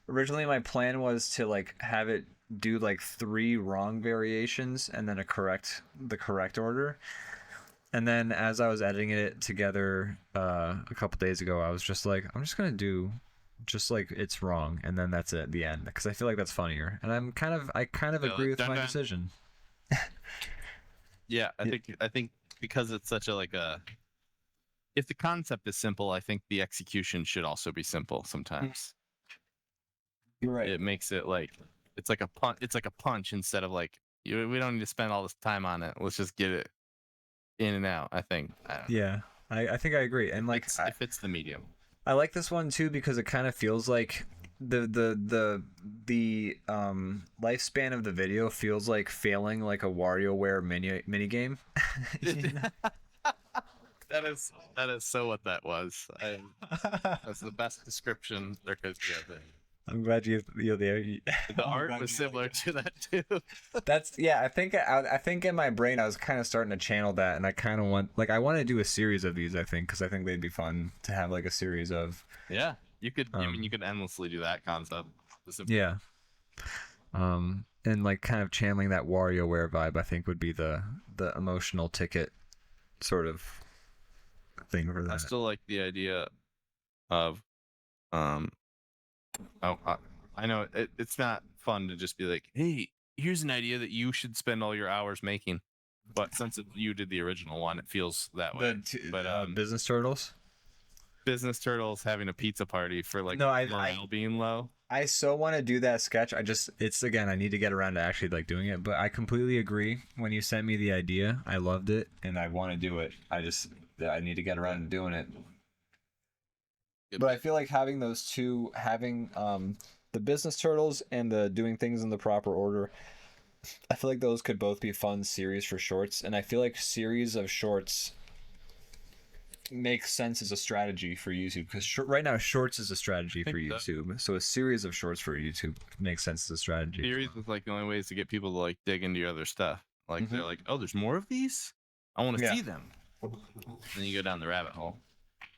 S1: originally my plan was to like have it do like 3 wrong variations and then the correct order. And then as I was editing it together a couple days ago, I was just like, I'm just gonna do just like it's wrong, and then that's it at the end, because I feel like that's funnier. And I kind of agree with my decision.
S2: Yeah, I think because it's such a if the concept is simple, I think the execution should also be simple sometimes.
S1: You're right.
S2: It makes it like it's like a punch instead of like we don't need to spend all this time on it. Let's just get it in and out. I think. I don't know.
S1: Yeah, I think I agree. And like
S2: It fits the medium.
S1: I like this one too because it kind of feels like the lifespan of the video feels like failing like a WarioWare mini game. You know?
S2: That is so what that was. That's the best description there could be of it.
S1: I'm glad you're there.
S2: The art was similar to that too.
S1: That's yeah. I think in my brain I was kind of starting to channel that, and I kind of want I want to do a series of these. I think because I think they'd be fun to have like a series of.
S2: Yeah, you could. I mean, you could endlessly do that concept.
S1: Yeah. And like kind of channeling that WarioWare vibe, I think would be the emotional ticket sort of thing for that.
S2: I still like the idea of, I know it's not fun to just be like, hey, here's an idea that you should spend all your hours making. But since you did the original one, it feels that way. But
S1: Business Turtles?
S2: Business Turtles having a pizza party for like morale being low.
S1: I so want to do that sketch. It's again, I need to get around to actually like doing it. But I completely agree. When you sent me the idea, I loved it and I want to do it. I need to get around to doing it. But I feel like having those two, having the Business Turtles and the doing things in the proper order, I feel like those could both be fun series for shorts. And I feel like series of shorts makes sense as a strategy for YouTube because right now shorts is a strategy for YouTube. So a series of shorts for YouTube makes sense as a strategy.
S2: Series is like the only ways to get people to like dig into your other stuff. Like they're like, oh, there's more of these? I want to see them. Then you go down the rabbit hole.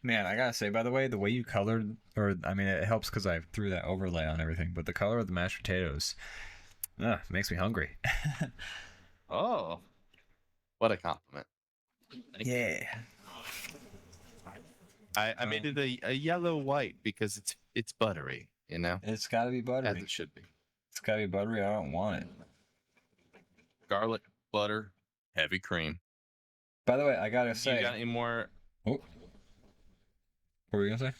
S1: Man, I gotta say, by the way you colored, or I mean, it helps because I threw that overlay on everything, but the color of the mashed potatoes makes me hungry.
S2: Oh, what a compliment.
S1: Yeah.
S2: I made it a yellow white because it's buttery, you know?
S1: It's gotta be buttery.
S2: As it should be.
S1: It's gotta be buttery. I don't want it.
S2: Garlic, butter, heavy cream.
S1: By the way, I gotta say.
S2: You got any more?
S1: Oh. What were you gonna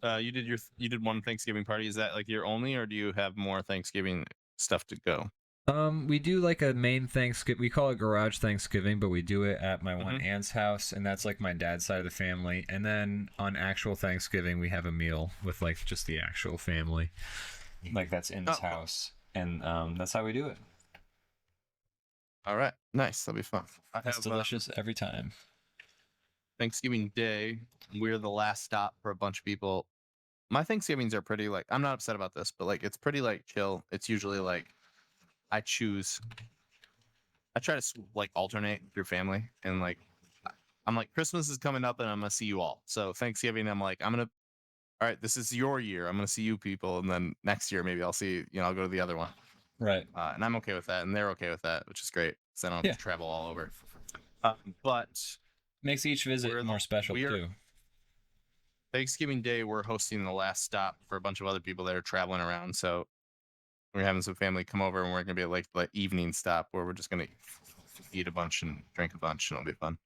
S1: say?
S2: You did one Thanksgiving party. Is that like your only, or do you have more Thanksgiving stuff to go?
S1: We do like a main Thanksgiving. We call it garage Thanksgiving, but we do it at my one aunt's house, and that's like my dad's side of the family. And then on actual Thanksgiving, we have a meal with like just the actual family, like that's in this house, and that's how we do it.
S2: All right, nice. That'll be fun.
S1: It's delicious every time.
S2: Thanksgiving Day, we're the last stop for a bunch of people. My Thanksgivings are pretty like, I'm not upset about this, but like it's pretty like chill. It's usually like I try to like alternate through family, and like I'm like, Christmas is coming up and I'm gonna see you all. So Thanksgiving, I'm like, all right, this is your year. I'm gonna see you people, and then next year maybe I'll see, I'll go to the other one.
S1: Right.
S2: And I'm okay with that, and they're okay with that, which is great. So I don't have to travel all over. But
S1: makes each visit more special too.
S2: Thanksgiving Day, we're hosting the last stop for a bunch of other people that are traveling around. So we're having some family come over, and we're gonna be at like the evening stop where we're just gonna eat a bunch and drink a bunch, and it'll be fun.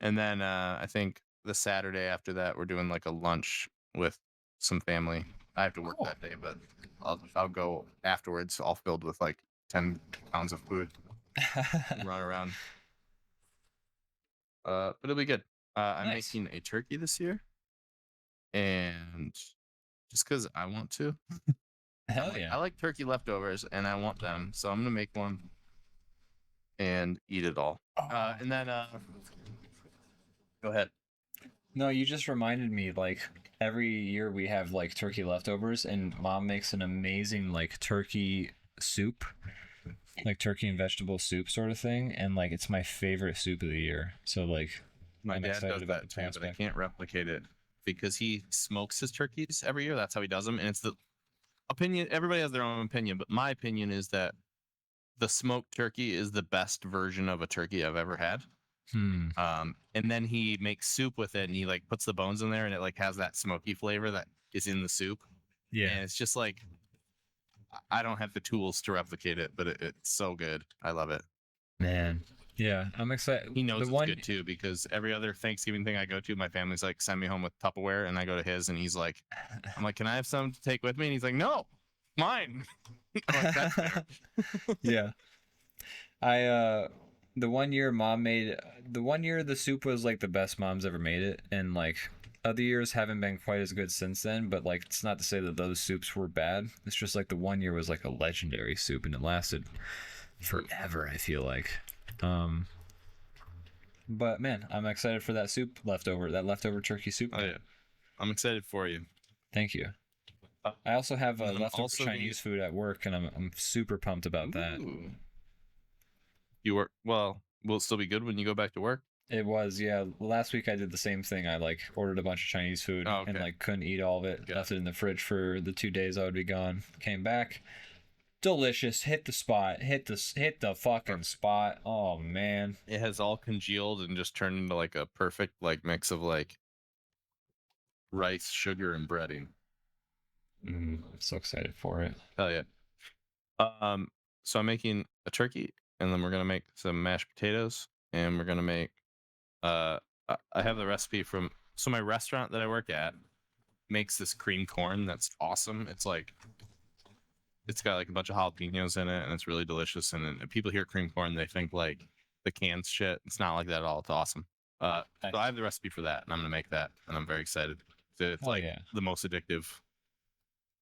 S2: And then I think the Saturday after that, we're doing like a lunch with some family. I have to work that day, but I'll go afterwards, all filled with like 10 pounds of food. Run around. But it'll be good. I'm making a turkey this year, and just because I want to.
S1: Hell yeah!
S2: I like turkey leftovers, and I want them, so I'm gonna make one and eat it all. And then go ahead.
S1: No, you just reminded me. Like every year we have like turkey leftovers, and Mom makes an amazing like turkey soup. Like turkey and vegetable soup sort of thing, and like it's my favorite soup of the year. So like
S2: my dad does that too, but I can't replicate it because he smokes his turkeys every year. That's how he does them, and it's the opinion. Everybody has their own opinion, but my opinion is that the smoked turkey is the best version of a turkey I've ever had. And then he makes soup with it, and he like puts the bones in there, and it like has that smoky flavor that is in the soup. Yeah, and it's just like, I don't have the tools to replicate it, but it's so good. I love it.
S1: Man. Yeah, I'm excited.
S2: He knows it's good too, because every other Thanksgiving thing I go to, my family's like, send me home with Tupperware, and I go to his, and he's like, I'm like, can I have some to take with me? And he's like, no, mine. I'm like, that's fair.
S1: Yeah. The one year mom made the one year the soup was like the best mom's ever made it, and like other years haven't been quite as good since then. But like it's not to say that those soups were bad. It's just like the one year was like a legendary soup, and it lasted forever. I feel like. But man, I'm excited for that leftover turkey soup.
S2: Oh yeah, I'm excited for you.
S1: Thank you. I also have leftover
S2: also
S1: Chinese food at work, and I'm super pumped about that.
S2: Ooh. You work well. Will it still be good when you go back to work?
S1: It was, yeah. Last week I did the same thing. I like ordered a bunch of Chinese food and like couldn't eat all of it. Left it in the fridge for the 2 days I would be gone. Came back, delicious. Hit the spot. Hit the fucking spot. Oh man.
S2: It has all congealed and just turned into like a perfect like mix of like rice, sugar, and breading.
S1: I'm so excited for it.
S2: Hell yeah. So I'm making a turkey, and then we're gonna make some mashed potatoes, and we're gonna make I have the recipe from my restaurant that I work at makes this cream corn that's awesome. It's like it's got like a bunch of jalapenos in it, and it's really delicious. And then people hear cream corn, they think like the canned shit. It's not like that at all. It's awesome. So I have the recipe for that, and I'm gonna make that, and I'm very excited. It's like the most addictive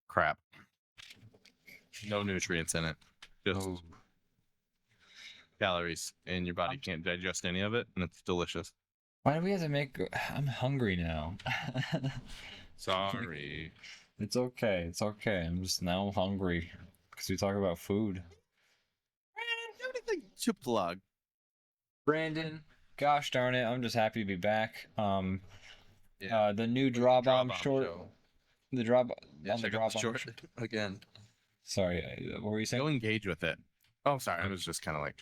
S2: crap. No nutrients in it, just calories, and your body can't digest any of it, and it's delicious.
S1: Why do we have to make? I'm hungry now.
S2: Sorry.
S1: It's okay. It's okay. I'm just now hungry because we talk about food.
S2: Brandon, do you have anything to plug?
S1: Brandon, gosh darn it, I'm just happy to be back. The new DrawBomb short.
S2: Show.
S1: The DrawBomb.
S2: Yeah, check out the short again.
S1: Sorry, what were you saying?
S2: Go engage with it. Oh, sorry. I was just kind of like.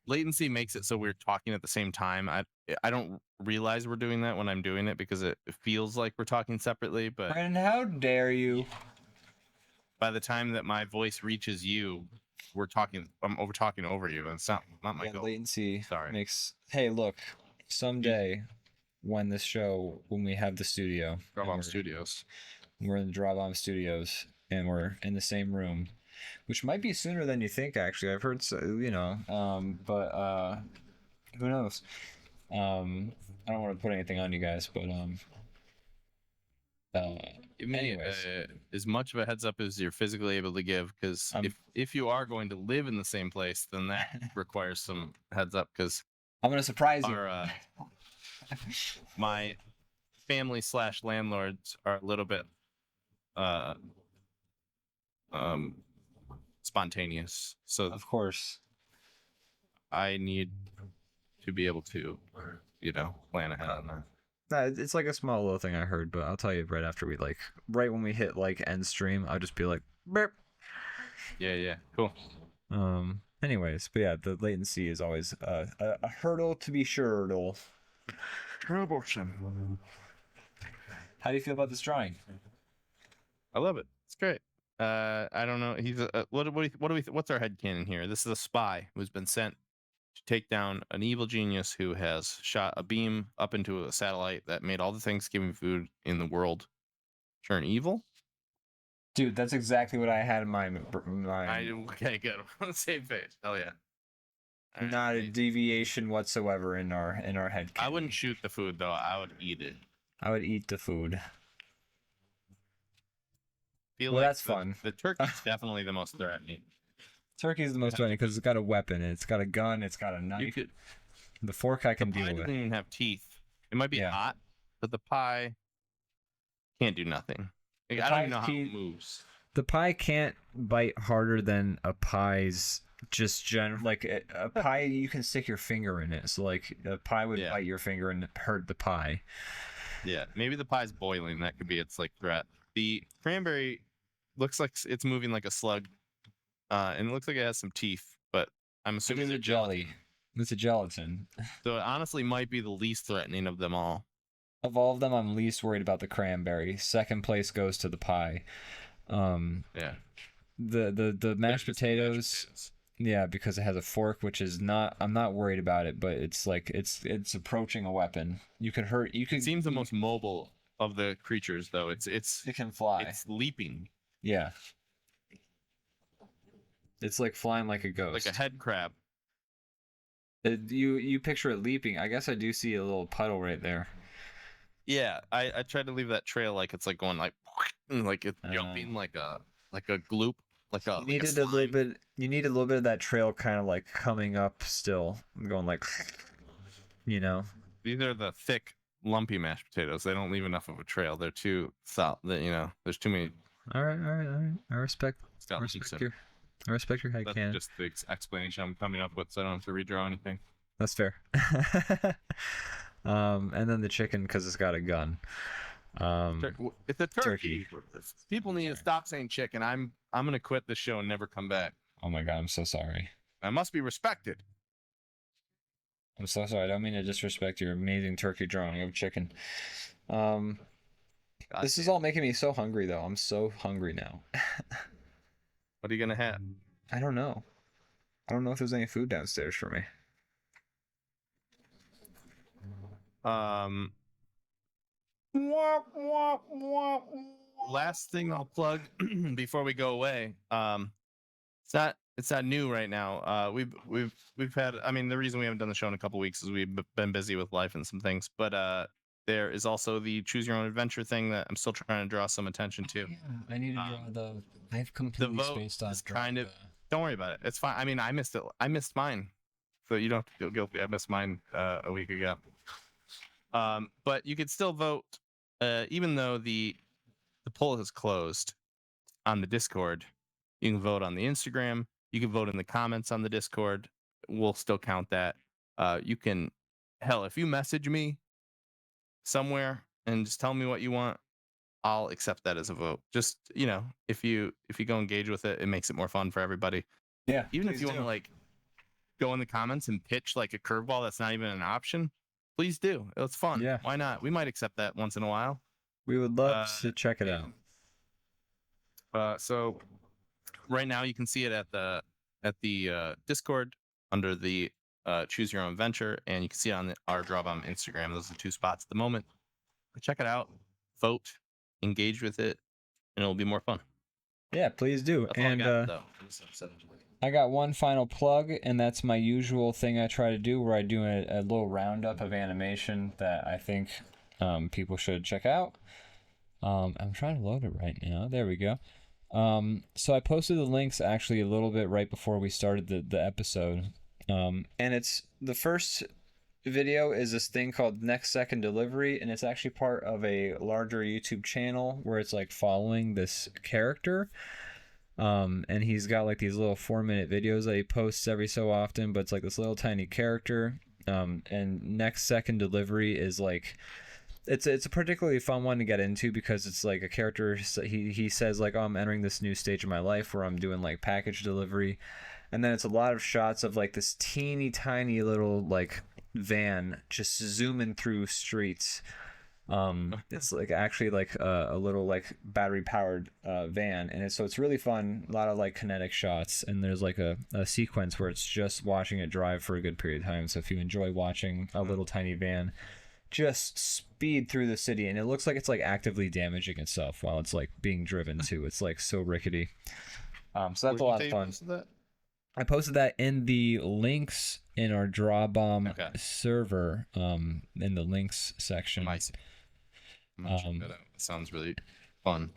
S2: Latency makes it so we're talking at the same time. I don't realize we're doing that when I'm doing it because it feels like we're talking separately. But
S1: Brandon, how dare you?
S2: By the time that my voice reaches you, we're talking. I'm over talking over you, and it's not my goal.
S1: Latency.
S2: Sorry.
S1: Makes. Hey, look. Someday, when we have the studio,
S2: DrawBomb Studios,
S1: we're in the DrawBomb Studios, and we're in the same room, which might be sooner than you think. Actually, I've heard so. But who knows? I don't want to put anything on you guys, but anyways,
S2: as much of a heads up as you're physically able to give, because if you are going to live in the same place, then that requires some heads up. Because
S1: I'm gonna surprise you.
S2: My family / landlords are a little bit spontaneous, so
S1: of course
S2: I need to be able to plan ahead on that.
S1: It's like a small little thing I heard, but I'll tell you right after right when we hit like end stream, I'll just be like burp.
S2: Yeah, cool.
S1: Anyways, but yeah, the latency is always a hurdle to be sure. How do you feel about this drawing?
S2: I love it. It's great. I don't know. He's what's our headcanon here? This is a spy who's been sent to take down an evil genius who has shot a beam up into a satellite that made all the Thanksgiving food in the world turn evil.
S1: Dude, that's exactly what I had in mind.
S2: Okay, good. On the same page. Hell yeah.
S1: Not a deviation whatsoever in our head.
S2: I wouldn't shoot the food though. I would eat it.
S1: I would eat the food.
S2: That's fun. The turkey's definitely the most threatening.
S1: Turkey's the most threatening because it's got a weapon. It's got a gun. It's got a knife. The fork I can deal with.
S2: The pie doesn't even have teeth. It might be hot, but the pie can't do nothing. I don't even know how it moves.
S1: The pie can't bite harder than a pie's just a pie. You can stick your finger in it, so like a pie would bite your finger and hurt the pie.
S2: Yeah, maybe the pie's boiling. That could be its like threat. The cranberry looks like it's moving like a slug, and it looks like it has some teeth. But I'm assuming they're jelly.
S1: It's a gelatin.
S2: So it honestly might be the least threatening of them all.
S1: Of all of them, I'm least worried about the cranberry. Second place goes to the pie.
S2: Yeah.
S1: The mashed potatoes. Yeah, because it has a fork, which is not. I'm not worried about it, but it's like it's approaching a weapon. You could hurt. You could.
S2: It seems the most mobile of the creatures, though. It
S1: can fly.
S2: It's leaping.
S1: Yeah. It's like flying like a ghost.
S2: like a head crab.
S1: You picture it leaping. I guess I do see a little puddle right there.
S2: Yeah, I tried to leave that trail like it's like going like like it's jumping like a gloop, like a
S1: You needed a little
S2: slime.
S1: bit. You need a little bit of that trail kind of like coming up still, going like, you know.
S2: These are the thick, lumpy mashed potatoes. They don't leave enough of a trail. They're too solid. You know, there's too many.
S1: All right, all right, all right. I respect. I
S2: Scallops
S1: respect
S2: in.
S1: your. I respect your head
S2: That's
S1: can.
S2: just the explanation I'm coming up with, so I don't have to redraw anything.
S1: That's fair. And then the chicken because it's got a gun.
S2: It's a turkey. People need to stop saying chicken. I'm gonna quit the show and never come back.
S1: Oh my god, I'm so sorry.
S2: I must be respected.
S1: I'm so sorry. I don't mean to disrespect your amazing turkey drawing of chicken. This is all making me so hungry though. I'm so hungry now.
S2: What are you gonna have?
S1: I don't know. I don't know if there's any food downstairs for me.
S2: Last thing I'll plug before we go away. It's not new right now. We've had. I mean, the reason we haven't done the show in a couple weeks is we've been busy with life and some things. But there is also the choose your own adventure thing that I'm still trying to draw some attention to.
S1: Yeah, I need to draw the. I've completely spaced on.
S2: Kind of. Don't worry about it. It's fine. I mean, I missed it. I missed mine, so you don't have to feel guilty. I missed mine a week ago. But you could still vote, even though the poll is closed on the Discord. You can vote on the Instagram. You can vote in the comments on the Discord. We'll still count that. You can, hell, if you message me somewhere and just tell me what you want, I'll accept that as a vote. Just, you know, if you go engage with it, it makes it more fun for everybody.
S1: Yeah.
S2: Even if you want to like go in the comments and pitch like a curveball that's not even an option, please do. It's fun.
S1: Yeah.
S2: Why not? We might accept that once in a while.
S1: We would love to check it out.
S2: So right now you can see it at the Discord under the choose your own adventure, and you can see it on our DrawBomb Instagram. Those are the two spots at the moment. Check it out, vote, engage with it, and it'll be more fun.
S1: Yeah, please do.
S2: That's all
S1: and
S2: I got,
S1: I got one final plug, and that's my usual thing I try to do, where I do a little roundup of animation that I think people should check out. I'm trying to load it right now. There we go. So I posted the links actually a little bit right before we started the episode. And it's the first video is this thing called Next Second Delivery, and it's actually part of a larger YouTube channel where it's like following this character. And he's got like these little 4-minute videos that he posts every so often, but it's like this little tiny character. And Next Second Delivery is like, it's a particularly fun one to get into because it's like a character. He says like, oh, I'm entering this new stage of my life where I'm doing like package delivery, and then it's a lot of shots of like this teeny tiny little like van just zooming through streets. It's like actually like a little like battery powered van, and so it's really fun. A lot of like kinetic shots, and there's like a sequence where it's just watching it drive for a good period of time. So if you enjoy watching a little tiny van just speed through the city, and it looks like it's like actively damaging itself while it's like being driven too. It's like so rickety. So that's a lot of fun. I posted that in the links in our DrawBomb server, in the links section.
S2: I see. That sounds really fun.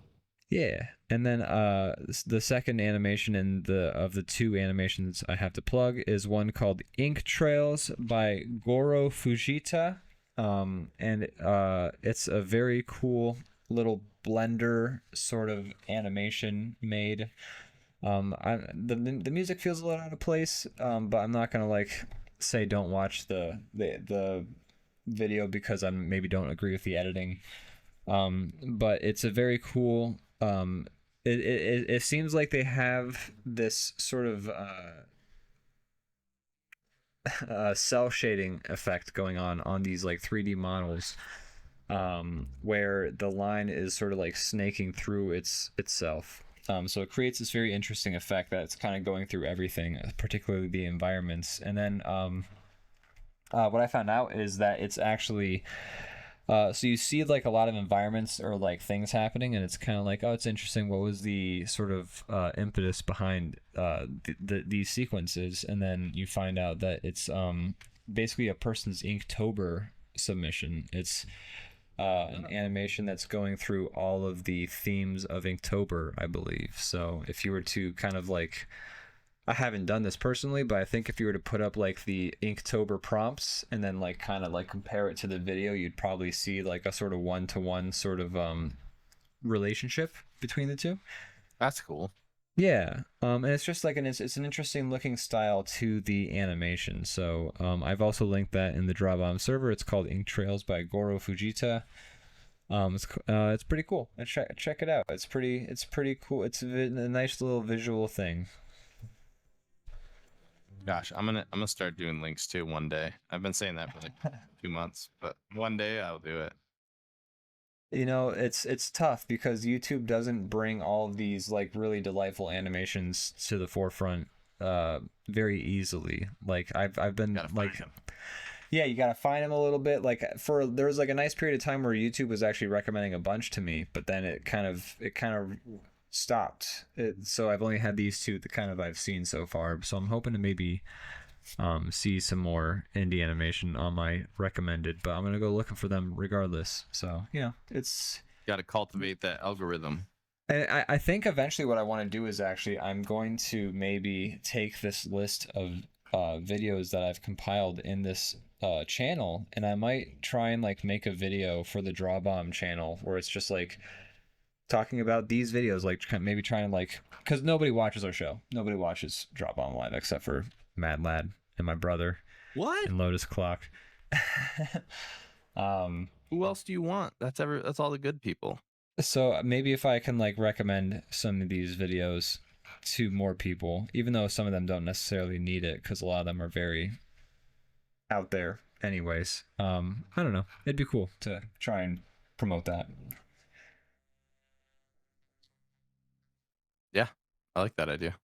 S1: Yeah, and then the second animation of the two animations I have to plug is one called Ink Trails by Goro Fujita. And it's a very cool little blender sort of animation made. The music feels a little out of place, but I'm not gonna like say don't watch the video because I maybe don't agree with the editing. But it's a very cool. It seems like they have this sort of cell shading effect going on these like 3D models, where the line is sort of like snaking through itself. So it creates this very interesting effect that's kind of going through everything, particularly the environments. And then what I found out is that it's actually So you see like a lot of environments or like things happening, and it's kind of like, oh, it's interesting. What was the sort of impetus behind these sequences? And then you find out that it's basically a person's Inktober submission. It's an animation that's going through all of the themes of Inktober, I believe. So if you were to kind of like, I haven't done this personally, but I think if you were to put up like the Inktober prompts and then like kind of like compare it to the video, you'd probably see like a sort of one-to-one sort of relationship between the two.
S2: That's cool.
S1: Yeah, and it's just like it's an interesting looking style to the animation. So I've also linked that in the DrawBomb server. It's called Ink Trails by Goro Fujita. It's pretty cool. Check it out. It's pretty cool. It's a nice little visual thing.
S2: Gosh, I'm gonna start doing links too one day. I've been saying that for like 2 months, but one day I'll do it.
S1: You know, it's tough because YouTube doesn't bring all of these like really delightful animations to the forefront very easily. Like I've been like, yeah, you gotta find them a little bit. Like there was like a nice period of time where YouTube was actually recommending a bunch to me, but then it kind of stopped. So I've only had these two that kind of I've seen so far. So I'm hoping to maybe see some more indie animation on my recommended, but I'm gonna go looking for them regardless. So it's
S2: got to cultivate that algorithm.
S1: And I think eventually what I want to do is actually I'm going to maybe take this list of videos that I've compiled in this channel, and I might try and like make a video for the DrawBomb channel where it's just like talking about these videos, like maybe trying to like, because nobody watches our show, nobody watches DrawBomb Live except for Mad Lad and my brother.
S2: What?
S1: And Lotus Clock.
S2: Who else do you want? That's all the good people.
S1: So maybe if I can like recommend some of these videos to more people, even though some of them don't necessarily need it, because a lot of them are very out there anyways. I don't know. It'd be cool to try and promote that.
S2: Yeah, I like that idea.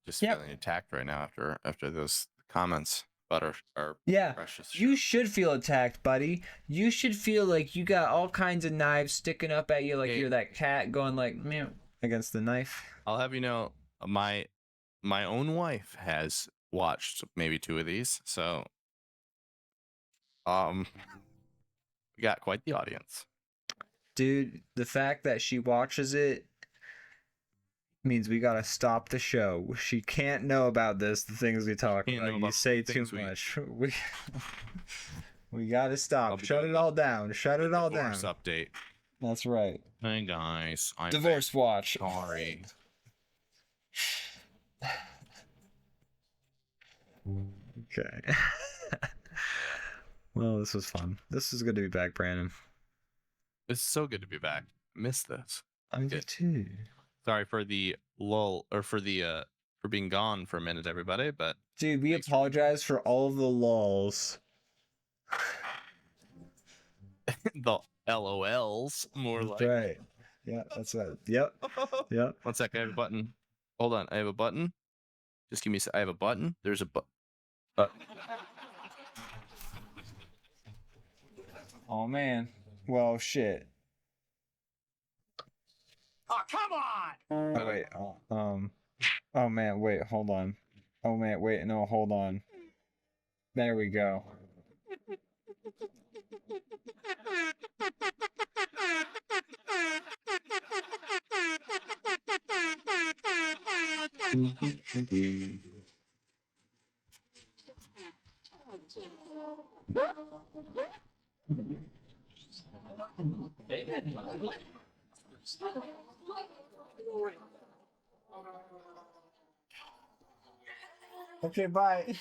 S2: Just feeling attacked right now after those comments about our precious show.
S1: You should feel attacked, buddy. You should feel like you got all kinds of knives sticking up at you, like you're that cat going like meow against the knife.
S2: I'll have you know, my own wife has watched maybe 2 of these, so we got quite the audience.
S1: Dude, the fact that she watches it means we gotta stop the show. She can't know about this, the things we talk about. You say too much. We gotta stop. Shut it all down. Shut it all down.
S2: Divorce update.
S1: That's right.
S2: Hey guys, I'm
S1: Divorce watch.
S2: Sorry.
S1: Okay. Well, this was fun. This is good to be back, Brandon.
S2: It's so good to be back. Missed this.
S1: I'm good too.
S2: Sorry for the lull, or for the for being gone for a minute, everybody. But
S1: dude, we apologize for all of the lulls.
S2: The LOLs, more like.
S1: Right. Yeah, that's right. Yep. Yep.
S2: 1 second, I have a button. Hold on, I have a button. Just give me. I have a button. There's a
S1: Oh man. Well, shit.
S3: Oh, come on!
S1: Oh wait. Oh man. Wait. Hold on. Oh man. Wait. No. Hold on. There we go. Okay, bye.